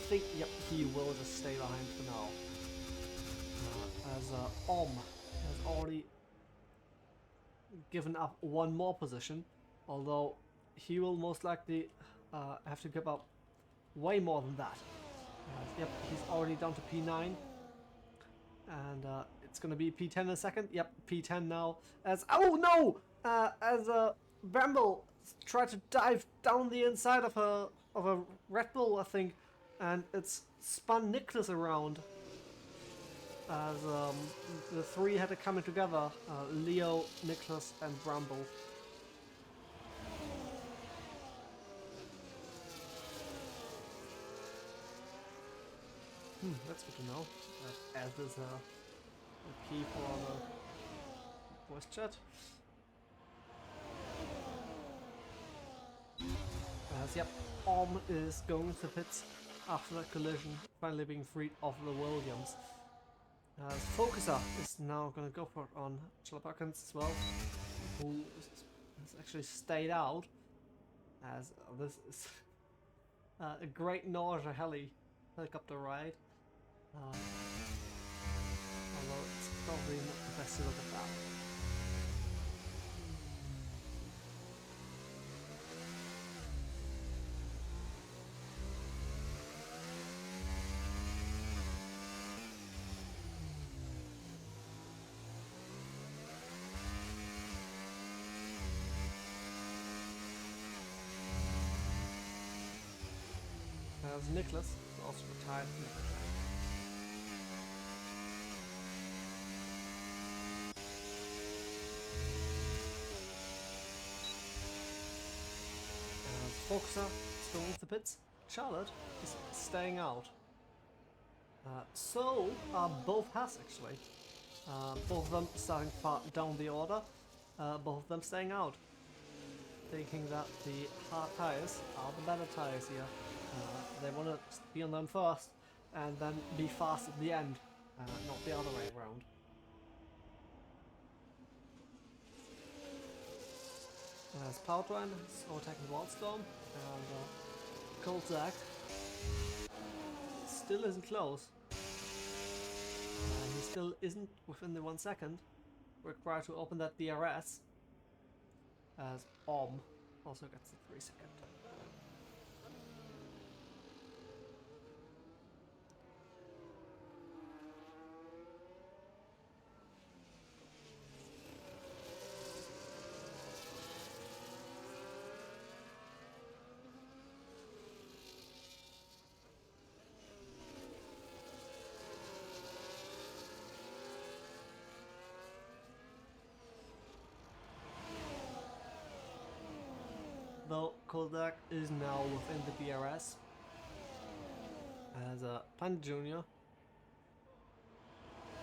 think, yep, he will just stay behind for now. As has already given up one more position, although he will most likely have to give up way more than that. Yep, he's already down to P9, and it's gonna be P10 in a second. Yep, P10 now. As Bramble tried to dive down the inside of a Red Bull, I think, and it's spun Nicholas around. As the three had to come in together: Leo, Nicholas, and Bramble. That's good to know. As there's a key for the voice chat. As yep, is going to pits after that collision, finally being freed of the Williams. As Focuser is now going to go for it on Chilla Perkins as well, who has actually stayed out. As this is a great nausea helicopter ride. Although it's probably not the best to look at that. As Nicholas is also retired from the track. Foxer still with the pits. Charlotte is staying out. So are both Haas actually. Both of them starting far down the order. Both of them staying out. Thinking that the hard tires are the better tires here. They want to be on them first and then be fast at the end, not the other way around. As Powertwan is overtaking Wildstorm, and Kolzak still isn't close. He still isn't within the 1 second required to open that DRS, as also gets the 3 second. Though Koldak is now within the DRS. as Panda Jr.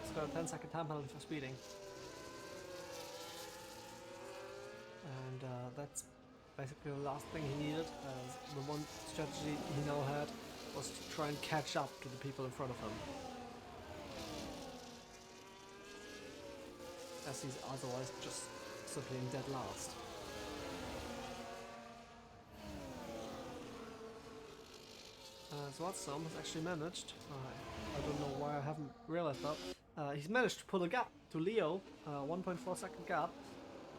has got a 10-second time penalty for speeding. And that's basically the last thing he needed, as the one strategy he now had was to try and catch up to the people in front of him, as he's otherwise just simply in dead last. Zwartstorm has actually managed, I don't know why I haven't realized that, he's managed to pull a gap to Leo, 1.4 second gap,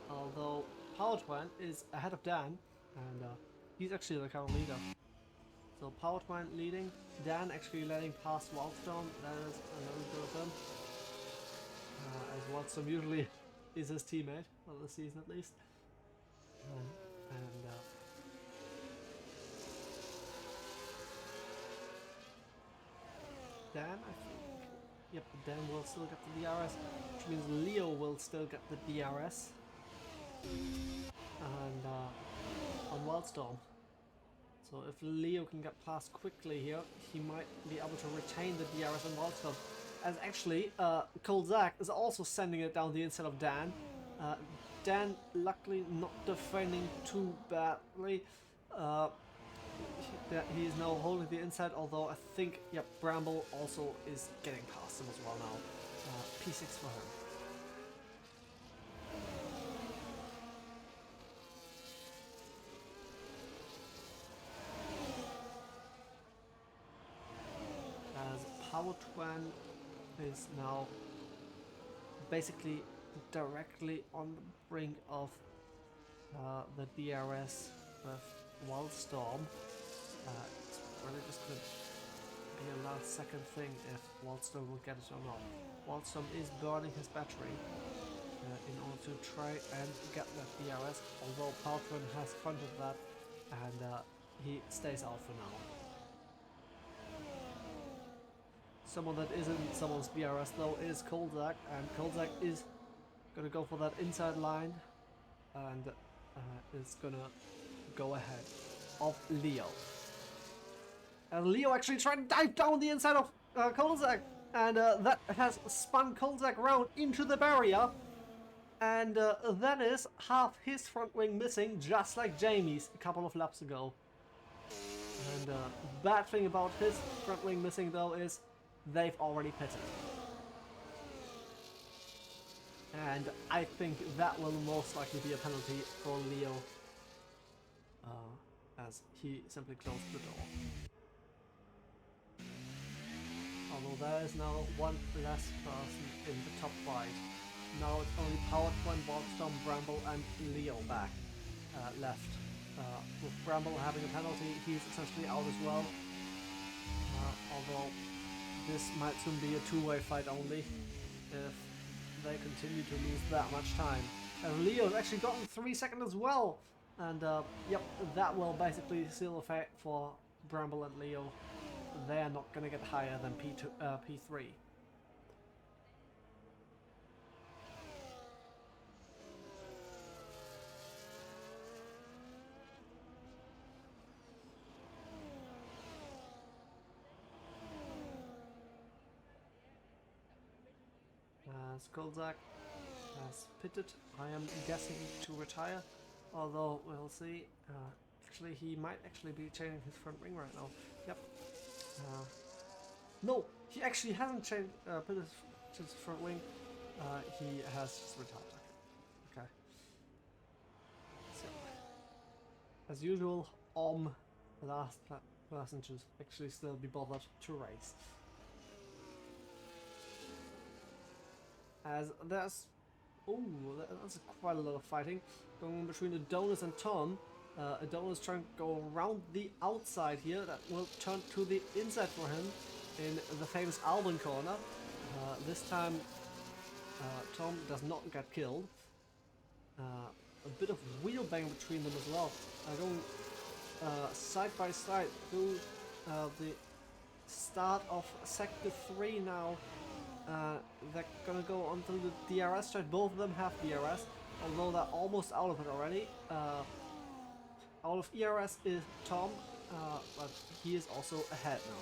although Powertwine is ahead of Dan, and he's actually the current leader. So Powertwine leading, Dan actually letting past Wildstorm. That is a little bit of him, as Wildstorm usually is his teammate, for the season at least. Dan, I think, yep, Dan will still get the DRS, which means Leo will still get the DRS. And on Wildstorm. So if Leo can get past quickly here, he might be able to retain the DRS on Wildstorm. As actually, Kolzak is also sending it down the inside of Dan. Dan luckily not defending too badly. He is now holding the inside, although I think, yep, Bramble also is getting past him as well now. P6 for him. As Powertwan is now basically directly on the brink of the DRS with Wildstorm. It's really just going to be a last second thing if Wildstorm will get it or not. Wildstorm is burning his battery in order to try and get that DRS, although Powertwan has fronted that, and he stays out for now. Someone that isn't someone's DRS though is Kolzak, and Kolzak is gonna go for that inside line, and is gonna go ahead of Leo. And Leo actually tried to dive down the inside of Kolzak, and that has spun Kolzak round into the barrier, and that is half his front wing missing, just like Jamie's a couple of laps ago. And bad thing about his front wing missing though is they've already pitted. And I think that will most likely be a penalty for Leo, as he simply closed the door. Although there is now one less person in the top right. Now it's only Powertwan, Wildstorm, Bramble and Leo back left. With Bramble having a penalty, he's essentially out as well. Although this might soon be a two-way fight only if they continue to lose that much time. And Leo's actually gotten 3 seconds as well. And yep, that will basically seal the fate for Bramble and Leo. They're not going to get higher than P3. Kolzak has pitted, I am guessing to retire, although we'll see. Actually, he might actually be changing his front wing right now. Yep. No, he actually hasn't changed pitted his front wing. He has just retired. Okay. So, as usual, the last passengers actually still be bothered to race. As there's quite a lot of fighting going on between Adonis and Tom. Adonis trying to go around the outside here. That will turn to the inside for him in the famous Alban corner. This time Tom does not get killed. A bit of wheel bang between them as well. Going side by side through the start of Sector 3 now. They're gonna go onto the DRS track. Both of them have DRS, although they're almost out of it already. Out of ERS is Tom, but he is also ahead now.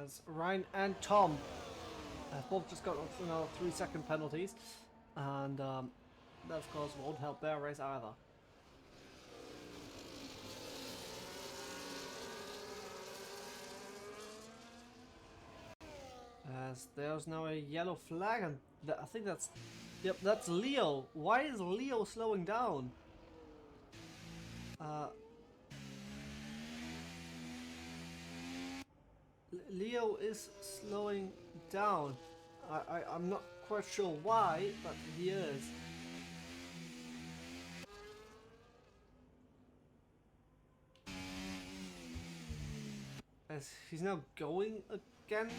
as Ryan and Tom have both just got another 3-second penalties, and that of course won't help their race either. As there's now a yellow flag, and I think that's, yep, that's Leo. Why is Leo slowing down? Leo is slowing down. I'm not quite sure why, but he is. As he's now going again,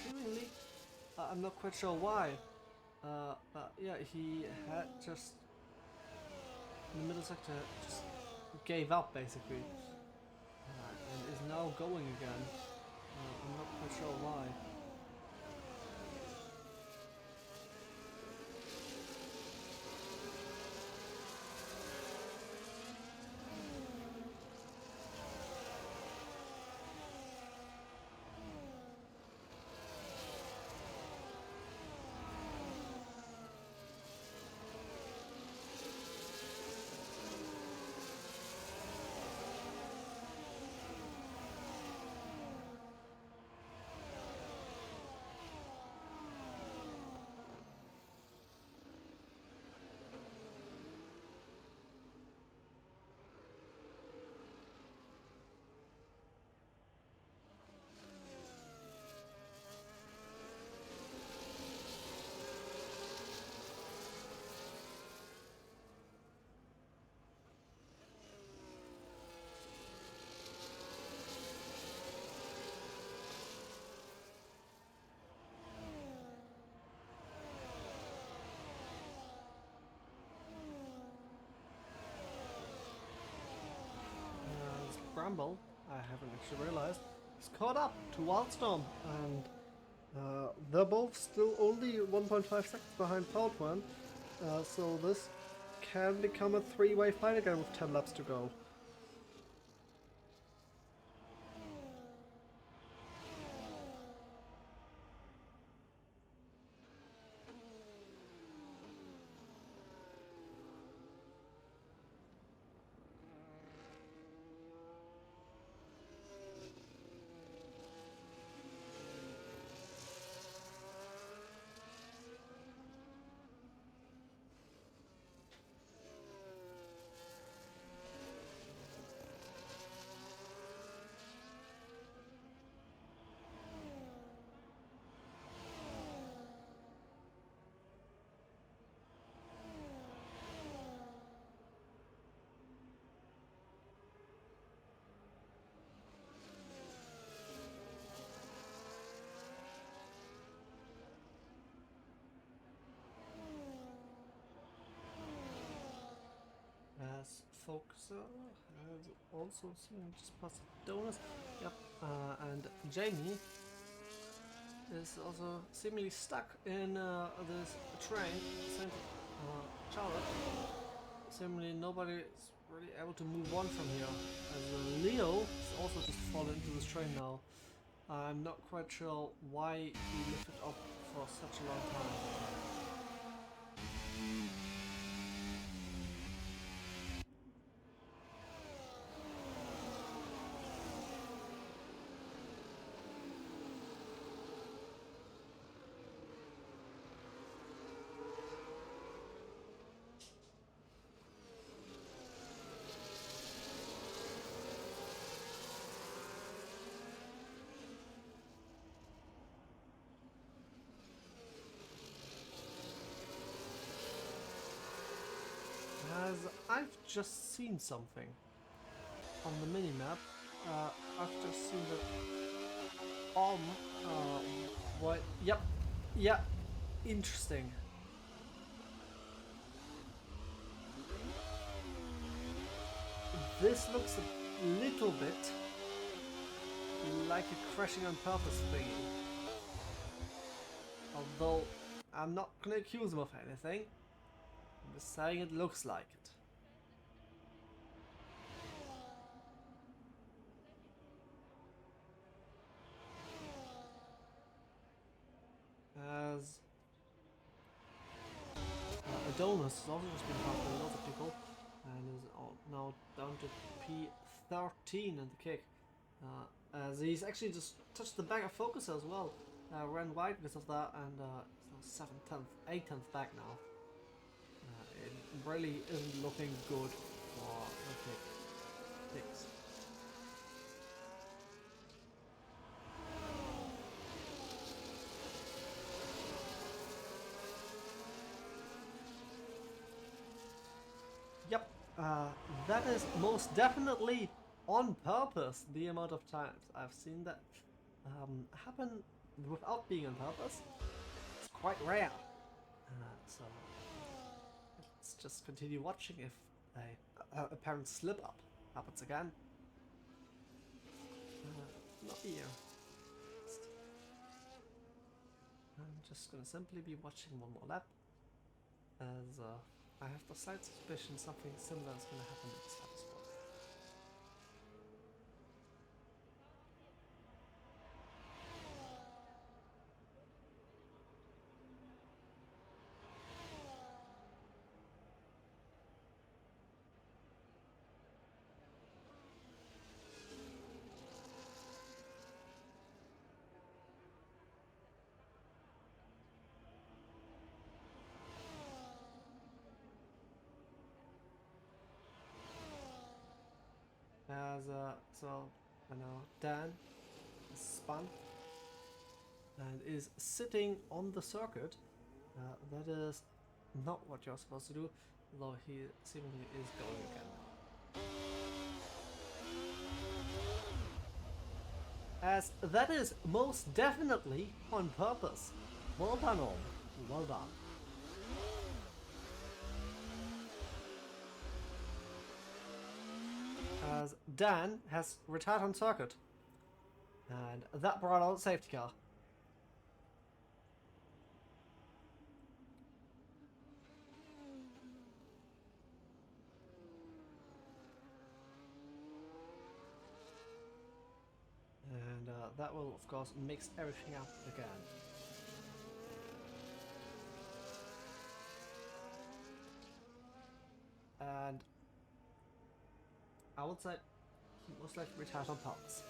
seemingly. I'm not quite sure why. But yeah, he had just in the middle sector just gave up basically, and is now going again. I'm not quite sure why. Bramble, I haven't actually realized, is caught up to Wildstorm, and they're both still only 1.5 seconds behind Power1, so this can become a 3-way fight again with 10 laps to go. As Focuser has also seen just past Donuts. Yep, and Jamie is also seemingly stuck in this train, St. Charlotte. Seemingly nobody is really able to move on from here. As Leo is also just fallen into this train now. I'm not quite sure why he lifted up for such a long time. As I've just seen something on the minimap. I've just seen that what? Yep, yeah, interesting. This looks a little bit like a crashing on purpose thingy. Although I'm not gonna accuse him of anything. I'm just saying it looks like it. Donuts has also just been passed by lots of people and is now down to P13 in the kick. As he's actually just touched the back of focus as well. Ran wide because of that, and it's now 7th, 10th, 8th back now. It really isn't looking good for the picks. Yep, that is most definitely on purpose, the amount of times I've seen that happen without being on purpose. It's quite rare. So let's just continue watching if a apparent slip up happens again. Not here. I'm just gonna simply be watching one more lap, as I have the slight suspicion something similar is gonna happen next lap as well. As so I know Dan is spun and is sitting on the circuit. That is not what you're supposed to do, though he seemingly is going again now. As that is most definitely on purpose. Well done all. Well done. As Dan has retired on circuit. And that brought out safety car. And that will, of course, mix everything up again. And I would say he most likely retired on purpose.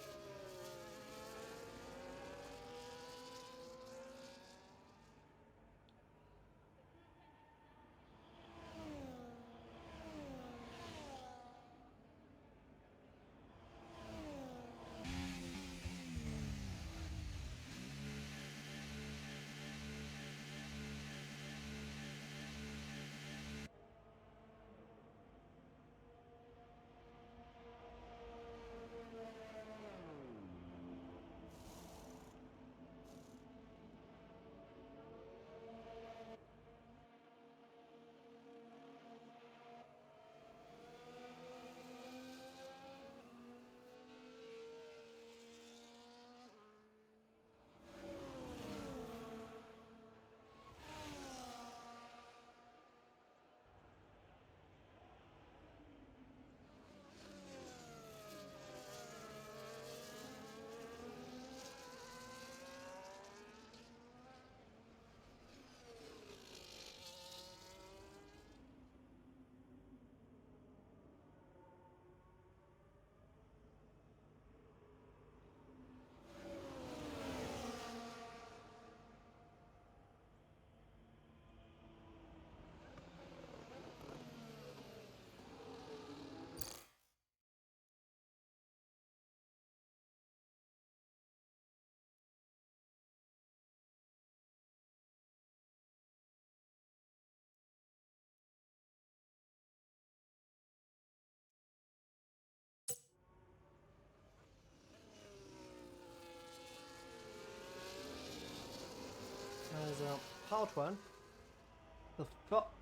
As Power1,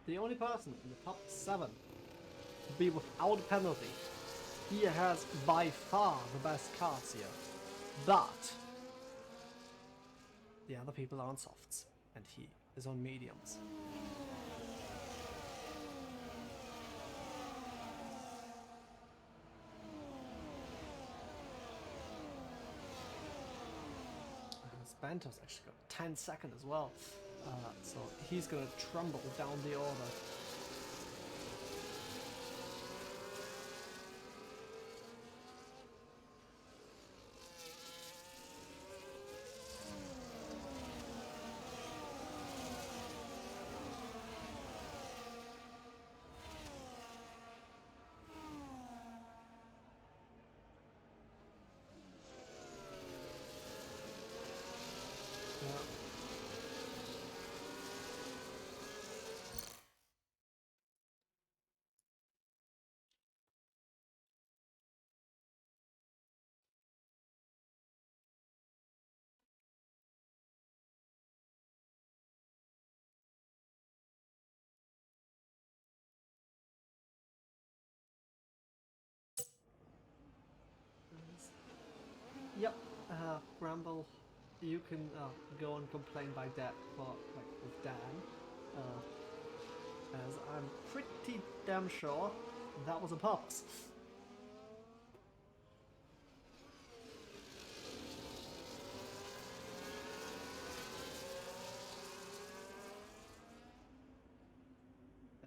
the only person in the top 7 to be without a penalty. He has by far the best cars here, but the other people are on softs and he is on mediums. Spantos actually got 10 seconds as well, so he's gonna trumble down the order. Yep, Bramble, you can go and complain by that for like with Dan, as I'm pretty damn sure that was a purpose.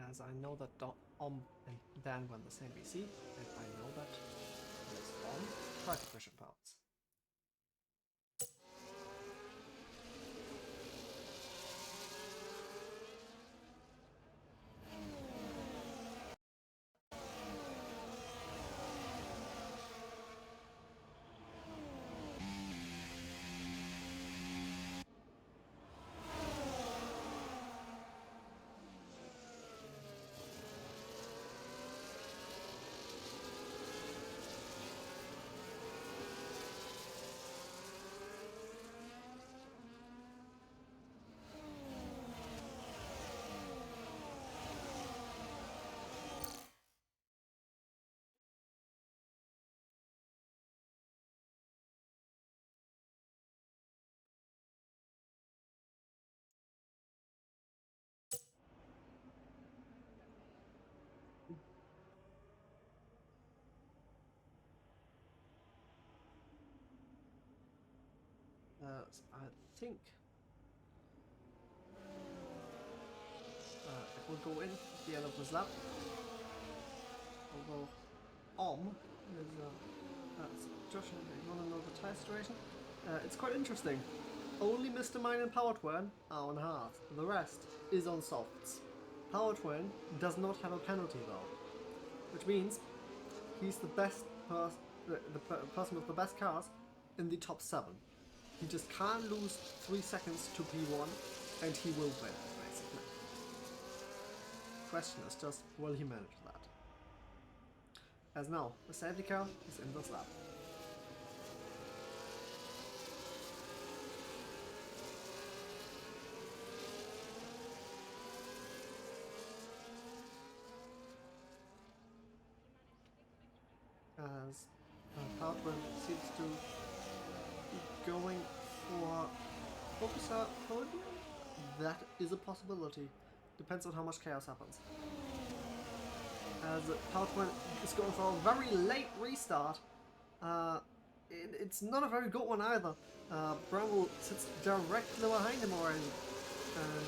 As I know that and Dan were in the same BC, and I know that this tried to push parts. I think it will go in at the end of this lap. Although is Josh want to know the tire situation. It's quite interesting. Only Mr. Mine and Power Twin are on hard. The rest is on softs. Power Twin does not have a penalty though, which means he's the best person with the best cars in the top 7. He just can't lose 3 seconds to P1 and he will win, basically. Question is just, will he manage that? As now, the safety car is in this lap. As Powertrain seems to be going for officer podium. That is a possibility. Depends on how much chaos happens. As Powertrain is going for a very late restart. It's not a very good one either. Bramble sits directly behind him already, and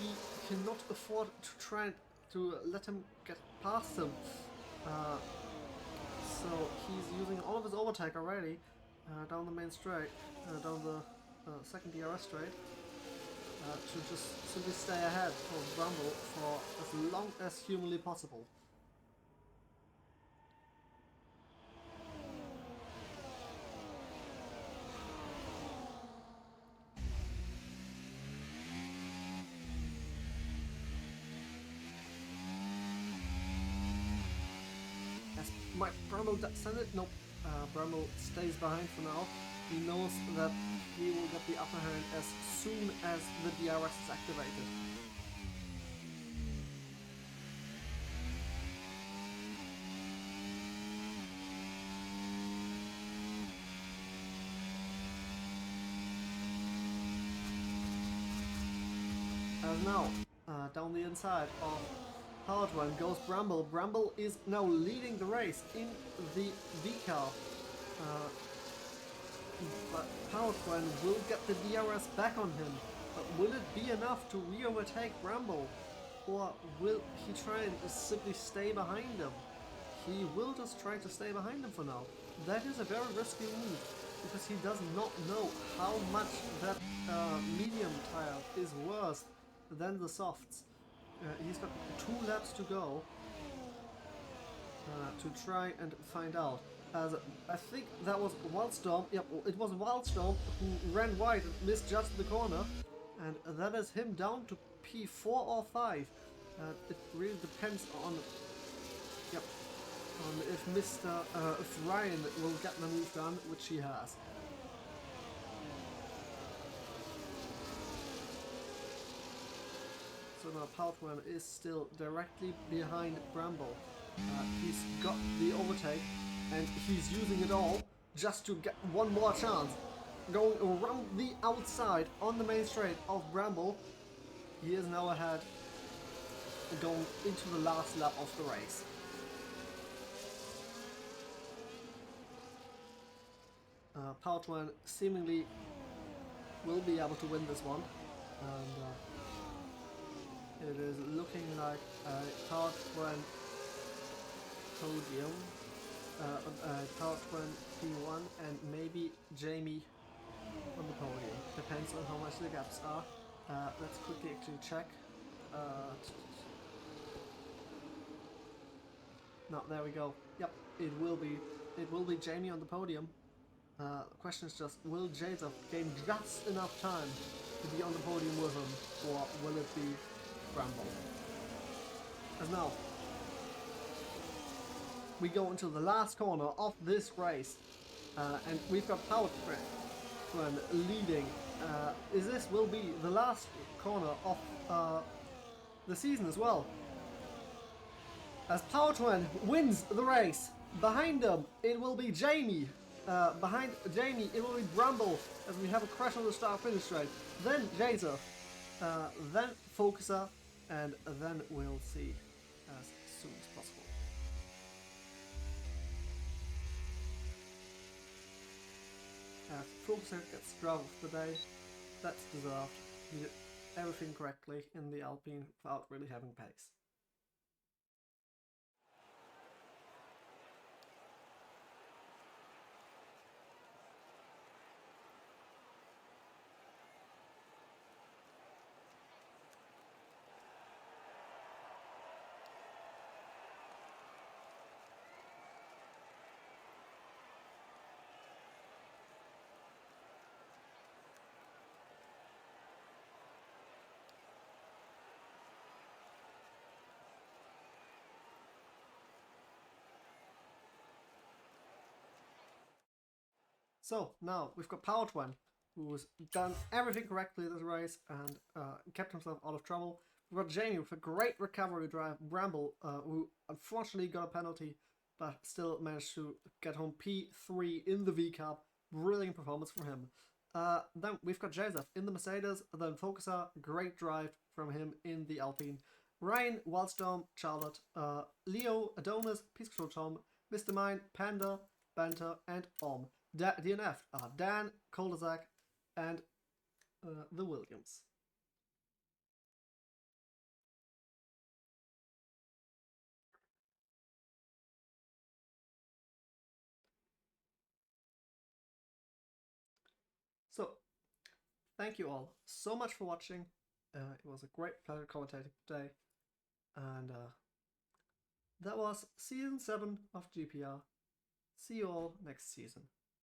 he cannot afford to try to let him get past him. So he's using all of his overtake already down the main straight, down the second DRS straight, to just simply stay ahead of Bramble for as long as humanly possible. Might Bramble send it? Nope. Bramble stays behind for now. He knows that he will get the upper hand as soon as the DRS is activated. As now, down the inside of Powertrain goes Bramble. Bramble is now leading the race in the V car. But Powertrain will get the DRS back on him. But will it be enough to re-overtake Bramble? Or will he try and just simply stay behind him? He will just try to stay behind him for now. That is a very risky move, because he does not know how much that medium tire is worse than the softs. He's got 2 laps to go to try and find out. As I think that was Wildstorm. Yep, it was Wildstorm who ran wide and misjudged the corner, and that is him down to P4 or 5. It really depends on if Ryan will get the move done, which he has. So now Powertrain is still directly behind Bramble. He's got the overtake and he's using it all. just to get one more chance. Going around the outside on the main straight of Bramble. He is now ahead, going into the last lap of the race. Power seemingly will be able to win this one, and it is looking like a Power podium, Power P1, and maybe Jamie on the podium. Depends on how much the gaps are. Let's quickly actually check. No, there we go. Yep, it will be Jamie on the podium. The question is just, will Jadesov gain just enough time to be on the podium with him, or will it be Bramble? As now, we go into the last corner of this race, and we've got Powertrain leading. This will be the last corner of the season as well. As Powertrain wins the race, behind them it will be Jamie. Behind Jamie it will be Bramble, as we have a crash on the start-finish straight. Then Jazer, then Focuser, and then we'll see as soon as possible. As Focuser gets driver of the day, that's deserved. He did everything correctly in the Alpine without really having pace. So now we've got Powertrain, who's done everything correctly this race and kept himself out of trouble. We've got Jamie with a great recovery drive. Bramble, who unfortunately got a penalty, but still managed to get home P3 in the V Cup. Brilliant performance for him. Then we've got Joseph in the Mercedes, then Focuser, great drive from him in the Alpine. Ryan, Wildstorm, Charlotte, Leo, Adonis, Peace Control Tom, Mr. Mine, Panda, Banter, and Om. DNF are Dan, Koldesak, and the Williams. So, thank you all so much for watching. It was a great pleasure commentating today. And that was Season 7 of GPR. See you all next season.